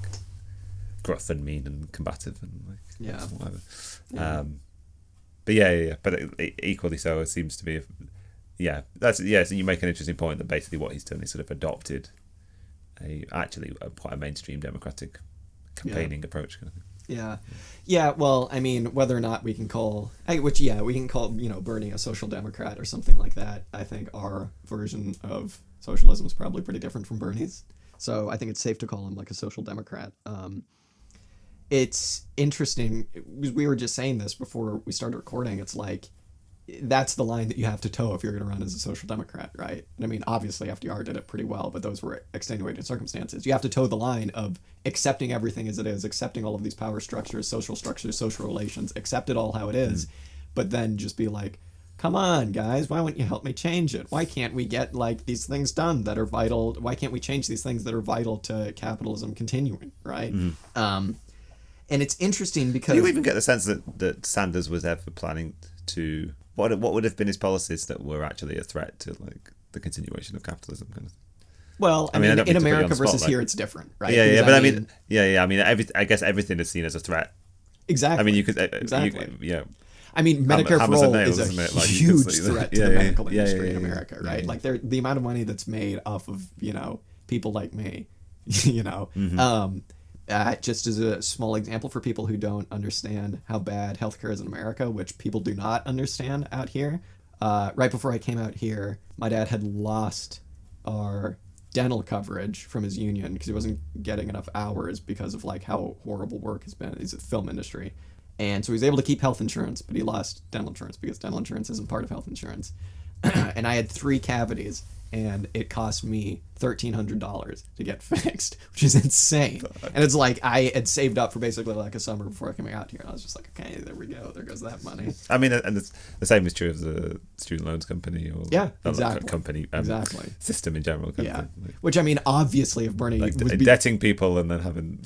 gruff and mean and combative and like whatever. Yeah. But yeah. But equally so, it seems to be. So you make an interesting point that basically what he's done is sort of adopted quite a mainstream Democratic campaigning approach, kind of thing.
Yeah. Well, I mean, whether or not we can call, Bernie a social democrat or something like that. I think our version of socialism is probably pretty different from Bernie's. So I think it's safe to call him like a social democrat. It's interesting. We were just saying this before we started recording. It's like, that's the line that you have to toe if you're going to run as a social democrat, right? And I mean, obviously FDR did it pretty well, but those were extenuating circumstances. You have to toe the line of accepting everything as it is, accepting all of these power structures, social relations, accept it all how it is, but then just be like, come on, guys, why won't you help me change it? Why can't we get like these things done that are vital? Why can't we change these things that are vital to capitalism continuing, right? And it's interesting because...
Do you even get the sense that Sanders was ever planning to... What would have been his policies that were actually a threat to like the continuation of capitalism, kind of thing?
Well, I mean in America versus here, it's different, right?
I guess everything is seen as a threat.
Exactly.
I mean, you could
I mean, Medicare for all is a huge threat to the medical industry in America, right? Like the amount of money that's made off of people like me, just as a small example for people who don't understand how bad healthcare is in America, which people do not understand out here. Right before I came out here, my dad had lost our dental coverage from his union because he wasn't getting enough hours because of like how horrible work has been. He's in the film industry. And so he was able to keep health insurance, but he lost dental insurance because dental insurance isn't part of health insurance. And I had 3 cavities. and it cost me $1,300 to get fixed, which is insane. And it's like I had saved up for basically like a summer before coming out here, and I was just like, okay, there we go, there goes that money.
I mean, and the same is true of the student loans company or
exactly.
company system in general.
Which I mean, obviously, if Bernie
like
was
indebting people and then having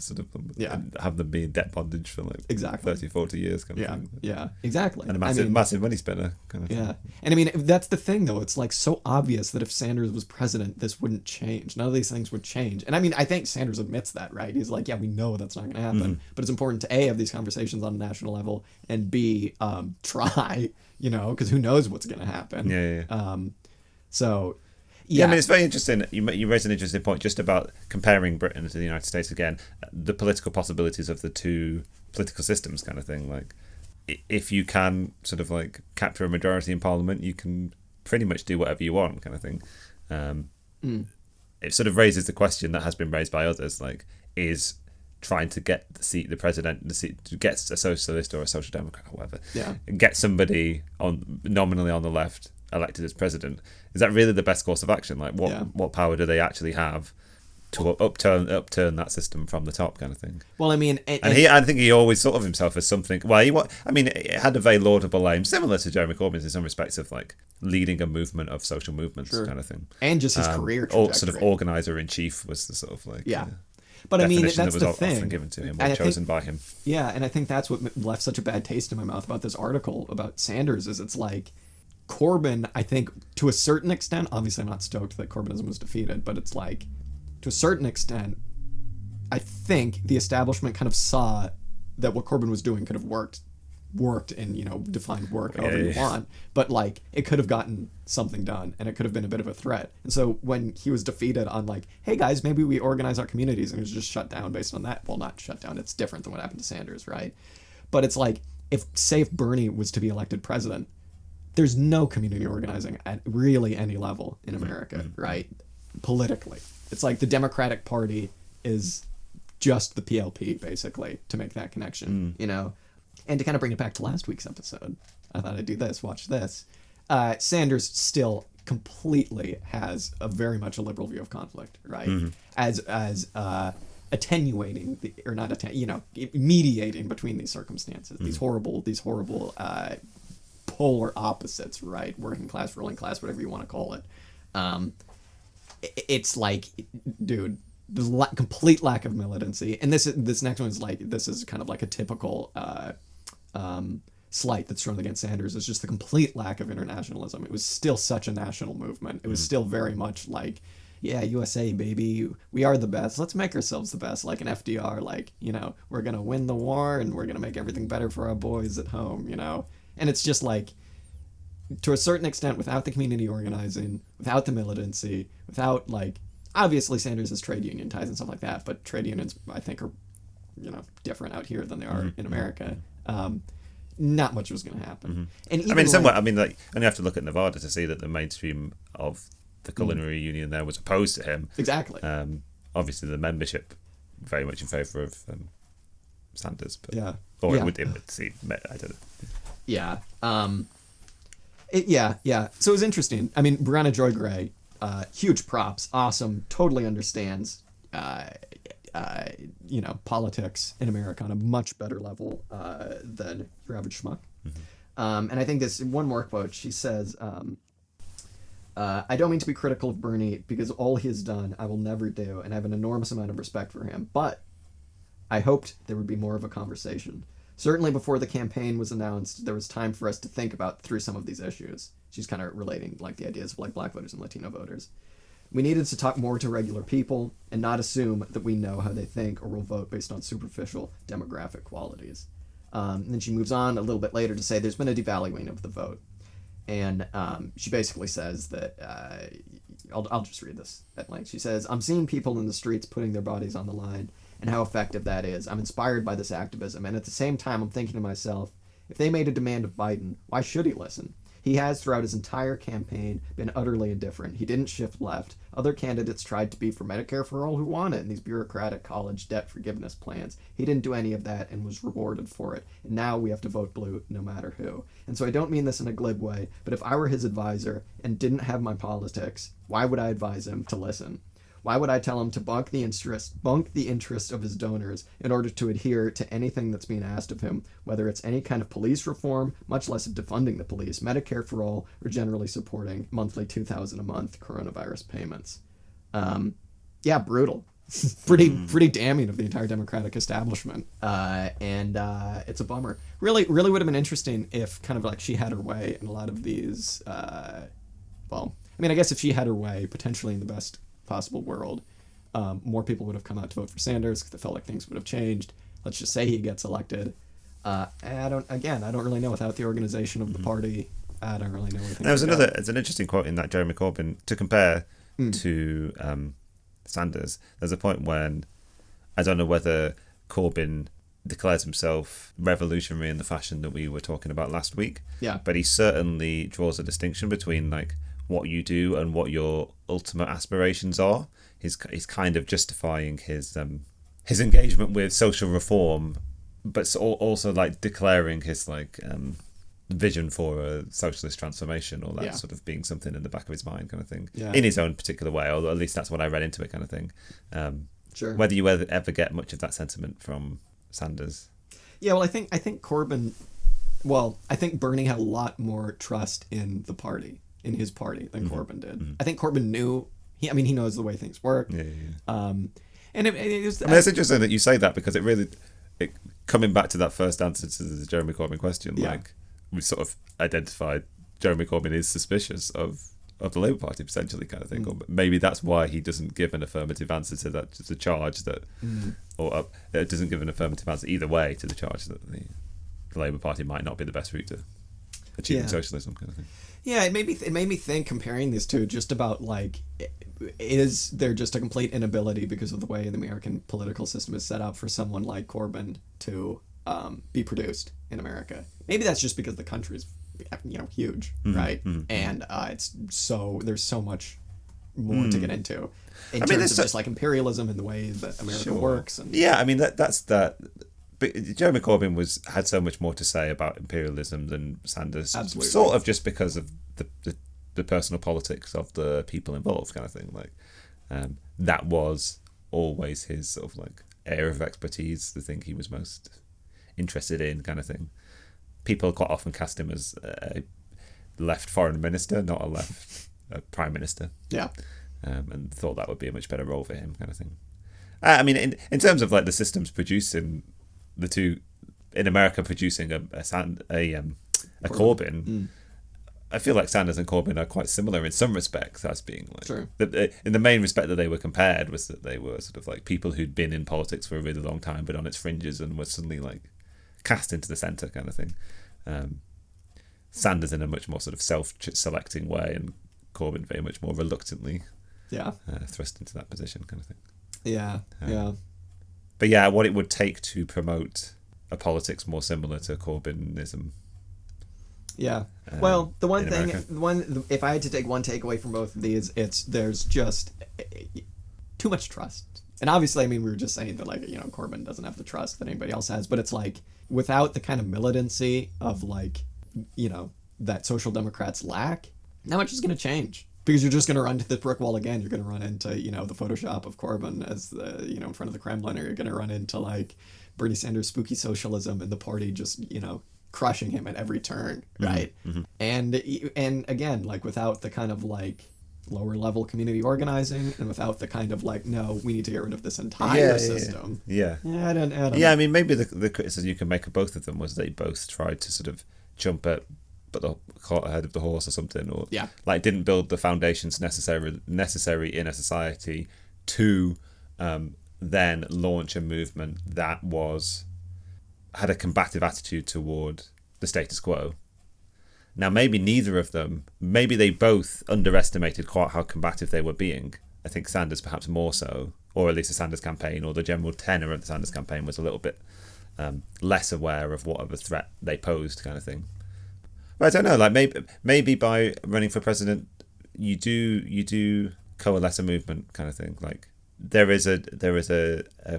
have them be in debt bondage for like 30, 40 years kind of thing.
Yeah, exactly.
And a massive money spinner kind of thing.
And I mean, that's the thing though. It's like so obvious that if Sanders was president, this wouldn't change. None of these things would change. And I mean, I think Sanders admits that, right? He's like, yeah, we know that's not going to happen. But it's important to A, have these conversations on a national level, and B, try, because who knows what's going to happen. So, yeah.
I mean, it's very interesting. You raised an interesting point just about comparing Britain to the United States again, the political possibilities of the two political systems kind of thing. Like, if you can sort of like capture a majority in Parliament, you can pretty much do whatever you want kind of thing. It sort of raises the question that has been raised by others, like, is trying to get the president, to get a socialist or a social democrat or whatever, and get somebody nominally on the left elected as president. Is that really the best course of action? Like, what power do they actually have to upturn that system from the top, kind of thing?
Well, I mean,
I think he always thought of himself as something. Well, it had a very laudable aim, similar to Jeremy Corbyn's in some respects, of like leading a movement of social movements, kind of thing.
And just his career trajectory.
Sort of organizer in chief was the sort of like
but I mean, that's
that was
the thing.
often given to him or chosen by him.
Yeah, and I think that's what left such a bad taste in my mouth about this article about Sanders. Is it's like Corbyn, I think, to a certain extent. Obviously, I'm not stoked that Corbynism was defeated, but it's like, to a certain extent, I think the establishment kind of saw that what Corbyn was doing could have worked and defined work however you want, but like it could have gotten something done and it could have been a bit of a threat. And so when he was defeated on like, hey guys, maybe we organize our communities, and it was just shut down based on that. Well, not shut down, it's different than what happened to Sanders, right? But it's like, if Bernie was to be elected president, there's no community organizing at really any level in America, right? Politically. It's like the Democratic Party is just the PLP, basically, to make that connection, And to kind of bring it back to last week's episode, I thought I'd do this, watch this. Sanders still completely has very much a liberal view of conflict, right? As attenuating, mediating between these circumstances, these horrible polar opposites, right? Working class, ruling class, whatever you want to call it. It's like, dude, there's complete lack of militancy, and this next one is like, this is kind of like a typical slight that's thrown against Sanders. Is just the complete lack of internationalism. It was still such a national movement. It was still very much like, yeah, USA baby, we are the best. Let's make ourselves the best, like an FDR. Like, we're gonna win the war and we're gonna make everything better for our boys at home. And it's just like, to a certain extent, without the community organizing, without the militancy, without like, obviously Sanders has trade union ties and stuff like that, but trade unions, I think, are, different out here than they are in America. Not much was going to happen. And even
somewhat. I mean, like, and you have to look at Nevada to see that the mainstream of the culinary union there was opposed to him.
Exactly.
Obviously, the membership very much in favour of Sanders. But,
yeah.
Or it would seem. I don't know.
Yeah. Yeah. So it was interesting. I mean, Briahna Joy Gray, huge props, awesome, totally understands, politics in America on a much better level than your average schmuck. And I think this one more quote. She says, I don't mean to be critical of Bernie because all he has done I will never do, and I have an enormous amount of respect for him, but I hoped there would be more of a conversation. Certainly before the campaign was announced, there was time for us to think about through some of these issues. She's kind of relating like the ideas of like black voters and Latino voters. We needed to talk more to regular people and not assume that we know how they think or will vote based on superficial demographic qualities. And then she moves on a little bit later to say there's been a devaluing of the vote. And she basically says that, I'll just read this at length. She says, I'm seeing people in the streets putting their bodies on the line and how effective that is. I'm inspired by this activism. And at the same time, I'm thinking to myself, if they made a demand of Biden, why should he listen? He has, throughout his entire campaign, been utterly indifferent. He didn't shift left. Other candidates tried to be for Medicare for all who want it and these bureaucratic college debt forgiveness plans. He didn't do any of that and was rewarded for it. And now we have to vote blue no matter who. And so I don't mean this in a glib way, but if I were his advisor and didn't have my politics, why would I advise him to listen? Why would I tell him to bunk the interest of his donors in order to adhere to anything that's being asked of him, whether it's any kind of police reform, much less of defunding the police, Medicare for all, or generally supporting monthly $2,000 a month coronavirus payments? Yeah, brutal. pretty damning of the entire Democratic establishment, and it's a bummer. Really would have been interesting if kind of like she had her way in a lot of these. Well, I mean, I guess if she had her way, potentially in the best possible world, more people would have come out to vote for Sanders because they felt like things would have changed. Let's just say he gets elected. I don't really know. Without the organization of the party, I don't really know anything.
There's an interesting quote in that Jeremy Corbyn to compare to Sanders. There's a point when I don't know whether Corbyn declares himself revolutionary in the fashion that we were talking about last week.
Yeah.
But he certainly draws a distinction between like what you do and what your ultimate aspirations are. He's kind of justifying his engagement with social reform, but also like declaring his vision for a socialist transformation, or that sort of being something in the back of his mind kind of thing, in his own particular way, or at least that's what I read into it kind of thing.
Sure.
Whether you ever get much of that sentiment from Sanders.
Yeah, well, I think Corbyn. Well, I think Bernie had a lot more trust in the party, in his party, than Corbyn did. Mm-hmm. I think Corbyn knew. He knows the way things work.
Yeah.
And it was.
It's interesting that you say that, because it really, coming back to that first answer to the Jeremy Corbyn question, we sort of identified Jeremy Corbyn is suspicious of the Labour Party potentially, kind of thing. Or maybe that's why he doesn't give an affirmative answer to that, to the charge that, or doesn't give an affirmative answer either way to the charge that the Labour Party might not be the best route to achieving socialism, kind of thing.
Yeah, it made me think, comparing these two, just about is there just a complete inability because of the way the American political system is set up for someone like Corbyn to be produced in America? Maybe that's just because the country's huge, right? Mm-hmm. And there's so much more to get into in terms of just like imperialism and the way that America works. And
that's that. But Jeremy Corbyn had so much more to say about imperialism than Sanders.
Absolutely.
Sort of just because of the personal politics of the people involved, kind of thing. That was always his sort of area of expertise, the thing he was most interested in, kind of thing. People quite often cast him as a left foreign minister, not a left prime minister.
Yeah.
And thought that would be a much better role for him, kind of thing. I mean, in terms of the systems producing the two in America, producing a Corbyn, I feel like Sanders and Corbyn are quite similar in some respects, as being
True.
In the main respect that they were compared was that they were sort of people who'd been in politics for a really long time but on its fringes and were suddenly cast into the centre, kind of thing. Sanders in a much more sort of self-selecting way, and Corbyn very much more reluctantly thrust into that position, kind of thing.
Yeah.
But what it would take to promote a politics more similar to Corbynism.
Yeah. Well, if I had to take one takeaway from both of these, there's just too much trust. And obviously, I mean, we were just saying that Corbyn doesn't have the trust that anybody else has, but it's without the kind of militancy of that Social Democrats lack, not much is going to change. Because you're just going to run into the brick wall again. You're going to run into, the Photoshop of Corbyn as in front of the Kremlin, or you're going to run into Bernie Sanders' spooky socialism and the party just, crushing him at every turn, right? Mm-hmm. And again,
without
the kind of lower level community organizing, and without the kind of no, we need to get rid of this entire system.
Yeah.
I don't know.
I mean, maybe the criticism you can make of both of them was they both tried to sort of jump at the cart ahead of the horse or something, or didn't build the foundations necessary in a society to then launch a movement that had a combative attitude toward the status quo. Now, maybe neither of them, maybe they both underestimated quite how combative they were being. I think Sanders perhaps more so, or at least the Sanders campaign, or the general tenor of the Sanders campaign was a little bit less aware of what of a threat they posed, kind of thing. But I don't know. Like maybe by running for president, you do coalesce a movement kind of thing. Like there is a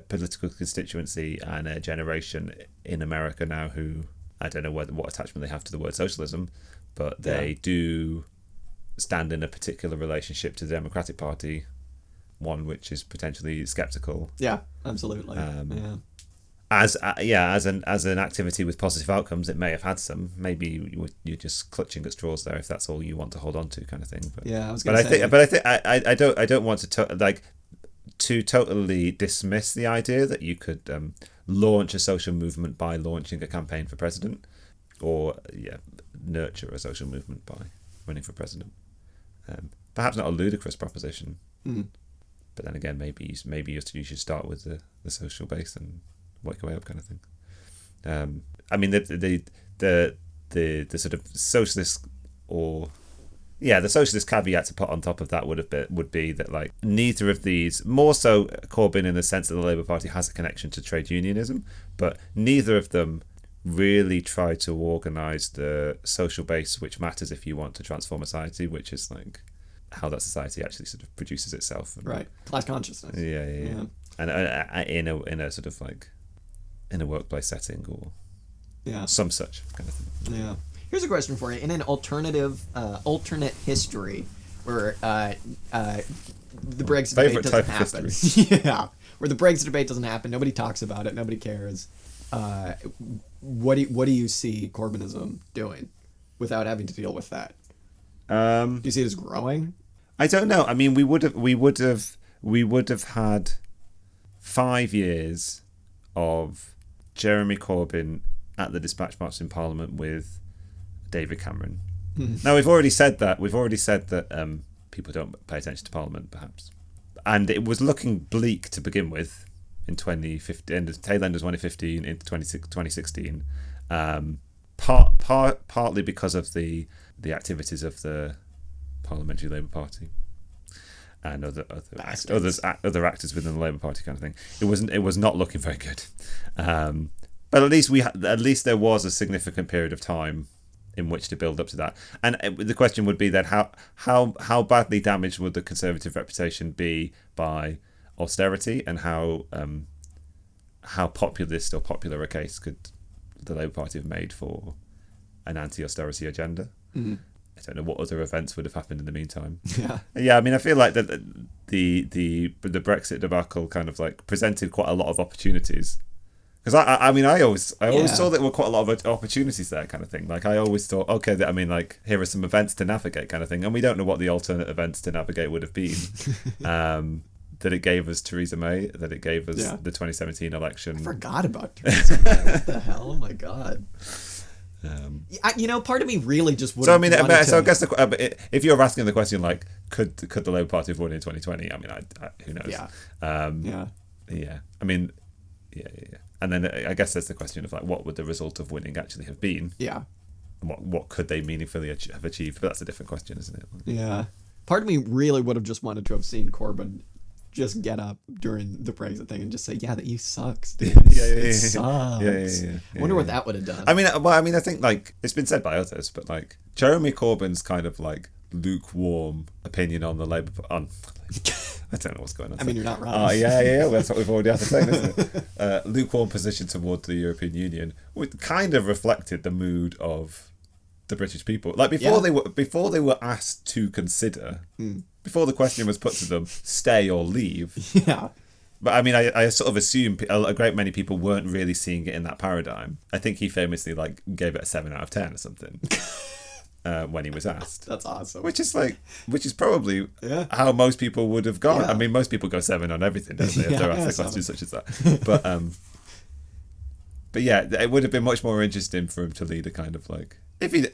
political constituency and a generation in America now who, I don't know what attachment they have to the word socialism, but they do stand in a particular relationship to the Democratic Party, one which is potentially skeptical.
Yeah, absolutely.
As an activity with positive outcomes, it may have had some. Maybe you're just clutching at straws there if that's all you want to hold on to, kind of thing. But,
yeah, I was going to say.
I don't want to totally dismiss the idea that you could launch a social movement by launching a campaign for president, or nurture a social movement by running for president. Perhaps not a ludicrous proposition, but then again, maybe you should start with the social base and work your way up, kind of thing. I mean, the sort of socialist the socialist caveat to put on top of that would be that, like, neither of these, more so Corbyn in the sense that the Labour Party has a connection to trade unionism, but neither of them really try to organise the social base which matters if you want to transform a society, which is like how that society actually sort of produces itself. And,
right, class consciousness.
Yeah. And in a sort of like in a workplace setting or some such kind of thing.
Yeah. Here's a question for you. In an alternate history where the Brexit debate doesn't happen. Yeah. Where the Brexit debate doesn't happen, nobody talks about it, nobody cares. What do you see Corbynism doing without having to deal with that? Do you see it as growing?
I don't know. I mean, we would have had 5 years of Jeremy Corbyn at the dispatch box in Parliament with David Cameron. Now, we've already said that people don't pay attention to Parliament, perhaps, and it was looking bleak to begin with in 2015, the tail end of 2015 into 2016, partly because of the activities of the Parliamentary Labour Party and other actors within the Labour Party, kind of thing. It was not looking very good, but at least there was a significant period of time in which to build up to that. And the question would be then how badly damaged would the Conservative reputation be by austerity, and how populist or popular a case could the Labour Party have made for an anti-austerity agenda? I don't know what other events would have happened in the meantime. I mean, I feel like that the Brexit debacle kind of like presented quite a lot of opportunities, because I always saw that there were quite a lot of opportunities there, kind of thing. Like, I always thought, okay, I mean, like, here are some events to navigate, kind of thing, and we don't know what the alternate events to navigate would have been. That it gave us Theresa May, that it gave us the 2017 election.
I forgot about Theresa May. What the hell? Oh my god. Part of me really just would.
So I mean, I guess if you're asking the question, like, could the Labour Party have won in 2020? I mean, who knows? Yeah. I mean, yeah. And then I guess there's the question of, like, what would the result of winning actually have been?
Yeah.
And what could they meaningfully have achieved? But that's a different question, isn't it?
Yeah. Part of me really would have just wanted to have seen Corbyn just get up during the Brexit thing and just say, that you sucks, dude. It sucks.
Yeah.
I wonder what that would have done.
I mean, I think, like, it's been said by others, but, like, Jeremy Corbyn's kind of, like, lukewarm opinion on the Labour... I don't know what's going on.
I mean, you're not wrong.
Oh, yeah. That's what we've already had to say, isn't it? Lukewarm position towards the European Union, which kind of reflected the mood of the British people. Like, before they were asked to consider... Before the question was put to them, stay or leave.
Yeah.
But I mean, I sort of assume a great many people weren't really seeing it in that paradigm. I think he famously, like, gave it a 7 out of 10 or something when he was asked.
That's awesome.
Which is probably how most people would have gone.
Yeah.
I mean, most people go 7 on everything, don't they? If they're asked a question such as that. But yeah, it would have been much more interesting for him to lead a kind of, like, if it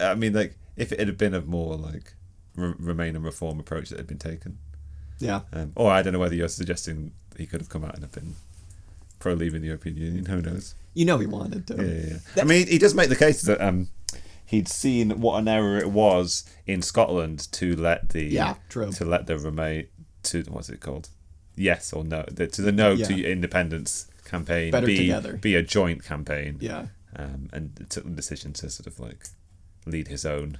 had been a more, like, Remain and reform approach that had been taken.
Yeah.
Or I don't know whether you're suggesting he could have come out and have been pro leaving the European Union. Who knows?
He wanted to.
Yeah. I mean, he does make the case that he'd seen what an error it was in Scotland to let the Remain to what's it called? Yes or no? To the no to independence campaign
Better together.
be a joint campaign.
Yeah.
And took the decision to sort of, like, lead his own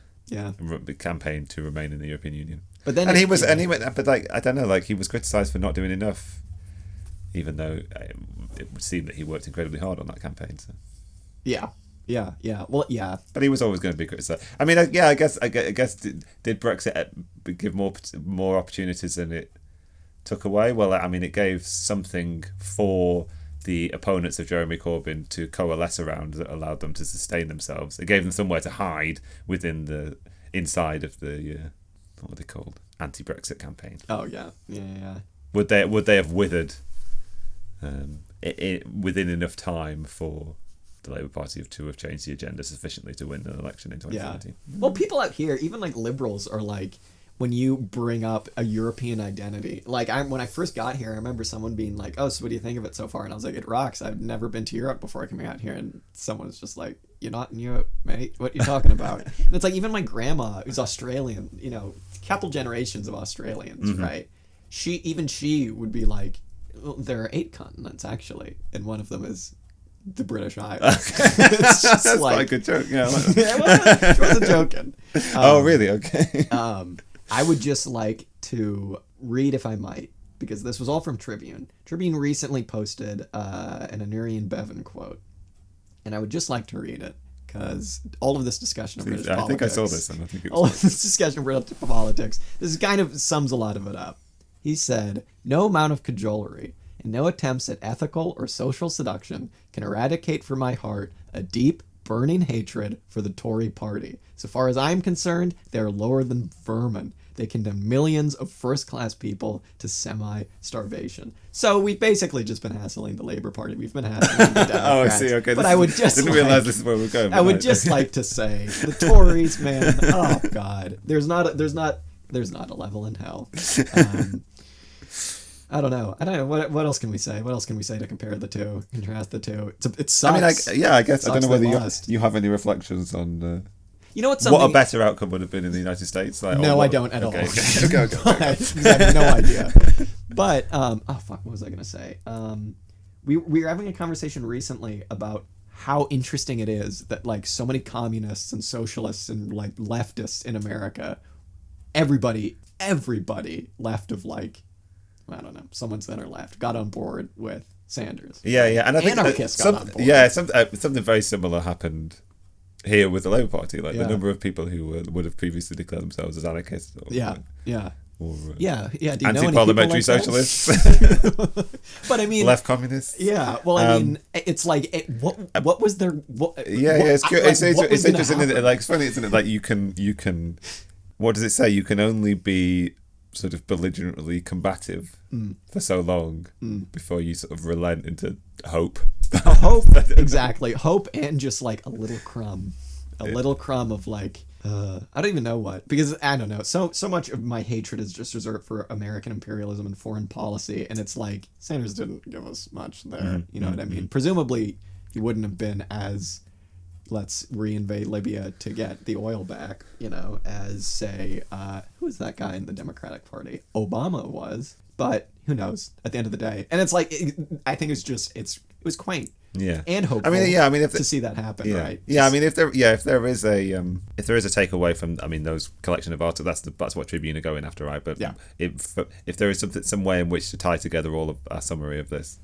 campaign to remain in the European Union.
But then
he went, but like I don't know, like he was criticised for not doing enough, even though it would seem that he worked incredibly hard on that campaign. So.
Yeah. Well, yeah.
But he was always going to be criticised. I mean, I guess did Brexit give more opportunities than it took away? Well, I mean, it gave something for the opponents of Jeremy Corbyn to coalesce around that allowed them to sustain themselves. It gave them somewhere to hide within the inside of the what are they called? Anti-Brexit campaign.
Oh yeah.
Would they have withered within enough time for the Labour Party to have changed the agenda sufficiently to win an election in 2017?
Yeah. Well, people out here, even like liberals, are like, when you bring up a European identity, like when I first got here, I remember someone being like, "Oh, so what do you think of it so far?" And I was like, "It rocks. I've never been to Europe before coming out here." And someone was just like, "You're not in Europe, mate. What are you talking about?" And it's like, even my grandma, who's Australian, you know, a couple generations of Australians, right? She would be like, well, there are 8 continents actually, and one of them is the British Isles. It's just
that's
like,
quite a good joke. Yeah,
she wasn't joking.
Oh, really? Okay.
I would just like to read, if I might, because this was all from Tribune. Tribune recently posted an Anurian Bevan quote, and I would just like to read it, because all of this discussion of British politics...
I think I saw this, and I think it was...
All of this discussion of British politics, this kind of sums a lot of it up. He said, "No amount of cajolery and no attempts at ethical or social seduction can eradicate from my heart a deep, burning hatred for the Tory party. So far as I'm concerned, they are lower than vermin. They condemn millions of first-class people to semi-starvation." So we've basically just been hassling the Labour Party. We've been hassling the Democrats.
Oh, I see. Okay.
But I would just
didn't realise this is where we're going.
I would just like to say, the Tories, man. Oh God, there's not a level in hell. I don't know. What else can we say? What else can we say to compare the two, contrast the two? It sucks.
I mean, I guess I don't know whether you have any reflections on.
You know what
a better outcome would have been in the United States? Like,
no, I don't at all.
Okay.
I have no idea. But what was I gonna say? We were having a conversation recently about how interesting it is that like so many communists and socialists and like leftists in America, everybody left of like, I don't know, someone center left got on board with Sanders.
Yeah, and I think
anarchists got on board.
Something very similar happened here with the Labour Party. Like the number of people who would have previously declared themselves as anarchists. Or, Or
do you
anti-parliamentary
know any
socialists.
But I mean,
left communists.
Yeah, well, I mean, it's like what was their
it's interesting. Isn't it? Like, it's funny, isn't it? Like you can. What does it say? You can only be sort of belligerently combative for so long before you sort of relent into hope.
Hope, exactly. Hope, and just like a little crumb of like, I don't even know what, because I don't know. So much of my hatred is just reserved for American imperialism and foreign policy, and it's like Sanders didn't give us much there. You know what I mean? Presumably, he wouldn't have been as, let's reinvade Libya to get the oil back, you know, as say, who was that guy in the Democratic Party? Obama was, but who knows at the end of the day. And it's like, I think it was quaint.
Yeah,
and hopeful. To see that happen, right?
Yeah, I mean, if there is a takeaway from, I mean, those collection of articles, that's what Tribune are going after, right? But if there is some way in which to tie together all of our summary of this,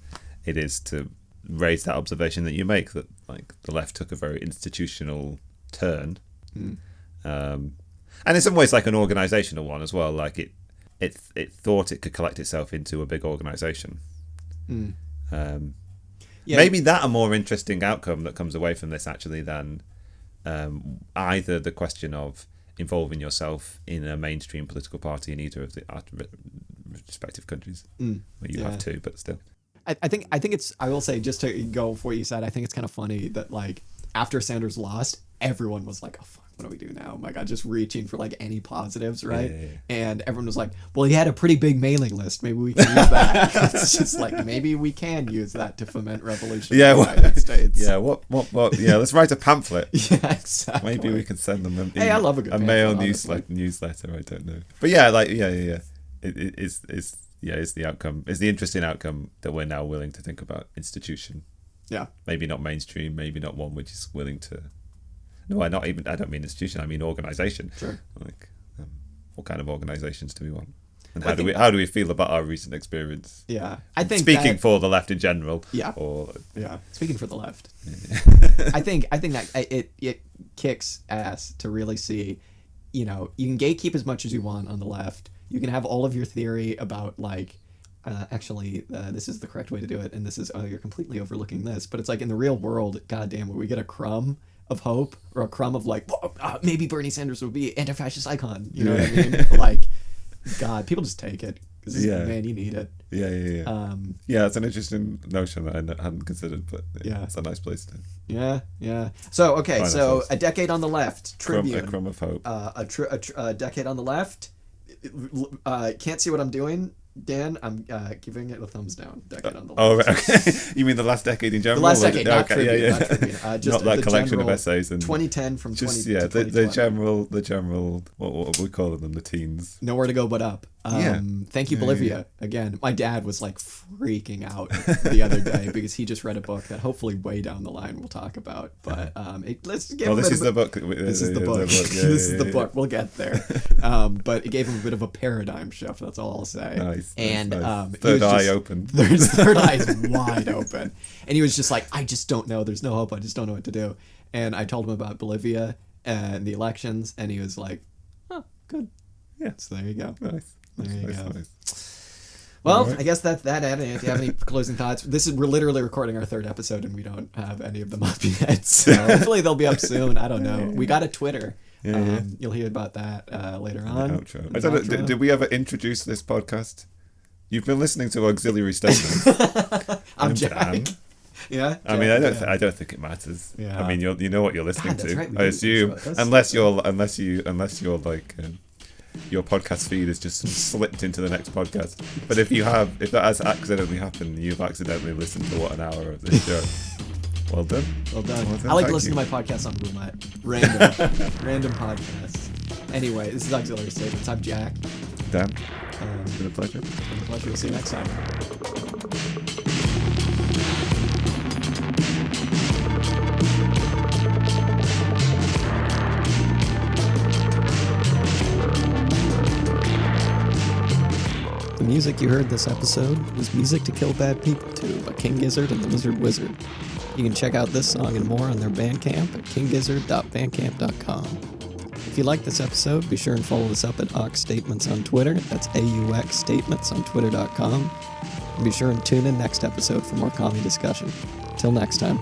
it is to raise that observation that you make, that like the left took a very institutional turn, and in some ways like an organizational one as well. Like it thought it could collect itself into a big organization. Maybe that a more interesting outcome that comes away from this actually than either the question of involving yourself in a mainstream political party in either of the respective countries. Well, you have two, but still.
I think it's, I will say, just to go for what you said, I think it's kind of funny that like after Sanders lost, everyone was like, oh fuck, what do we do now? Oh my God, just reaching for like any positives, right? Yeah. And everyone was like, well, he had a pretty big mailing list. Maybe we can use that. It's just like, maybe we can use that to foment revolution in the United States.
Yeah, what? Yeah, let's write a pamphlet.
Yeah, exactly.
Maybe we can send them
I love a good
mail newsletter. I don't know, but yeah, like it's the outcome. It's the interesting outcome that we're now willing to think about institution.
Yeah.
Maybe not mainstream. Maybe not one which is willing to. No, I don't mean institution. I mean organisation.
Sure.
Like, what kind of organisations do we want? And how do we feel about our recent experience?
Yeah, I think
speaking for the left in general.
Yeah.
Or
speaking for the left. I think that it kicks ass to really see, you know, you can gatekeep as much as you want on the left. You can have all of your theory about like, this is the correct way to do it, and this is you're completely overlooking this. But it's like in the real world, goddamn, where we get a crumb of hope or a crumb of like, maybe Bernie Sanders would be anti-fascist icon. You know what I mean? Like, God, people just take it. Man, you need it.
Yeah, it's an interesting notion that I hadn't considered, but it's a nice place to.
Yeah. So a decade on the left, Tribune.
A crumb of hope.
A decade on the left. Can't see what I'm doing, Dan. I'm giving it a thumbs down. Decade on the left.
Oh, right, okay. You mean the last decade in general?
The last decade, not
Tribune.
Not Tribune. Just
not that collection of essays. And
2010 from
just,
20 to 2020.
the general, what we call them, the teens.
Nowhere to go but up. Thank you, Bolivia. Again, my dad was like freaking out the other day because he just read a book that hopefully way down the line we'll talk about. But let's give him
this is the book.
This is the book. This is the book. We'll get there. But it gave him a bit of a paradigm shift. That's all I'll say.
Nice.
And
third eye open.
His third eye is wide open, and he was just like, I just don't know. There's no hope. I just don't know what to do. And I told him about Bolivia and the elections, and he was like, oh, good.
Yeah.
So there you go.
Nice.
There you go.
Nice.
Well, right. I guess that it. If you have any closing thoughts, we're literally recording our third episode, and we don't have any of them up yet. So hopefully they'll be up soon. I don't know. We got a Twitter. You'll hear about that later on.
I don't know. Did we ever introduce this podcast? You've been listening to auxiliary statements.
I'm Jack. Yeah.
I mean, I don't think it matters.
Yeah.
I mean, you know what you're listening to.
Right,
I assume, unless you're like. Your podcast feed is just slipped into the next podcast. But if that has accidentally happened, you've accidentally listened to an hour of this show. Well done.
I like to listen to my podcast on roulette. Random podcasts. Anyway, this is Auxiliary Statements. I'm Jack.
Dan. It's been a pleasure.
We'll see you next time. The music you heard this episode was Music to Kill Bad People 2 by King Gizzard and the Lizard Wizard. You can check out this song and more on their Bandcamp at kinggizzard.bandcamp.com. If you like this episode, be sure and follow us up at Aux Statements on Twitter. That's AUX Statements on Twitter.com. And be sure and tune in next episode for more commie discussion. Till next time.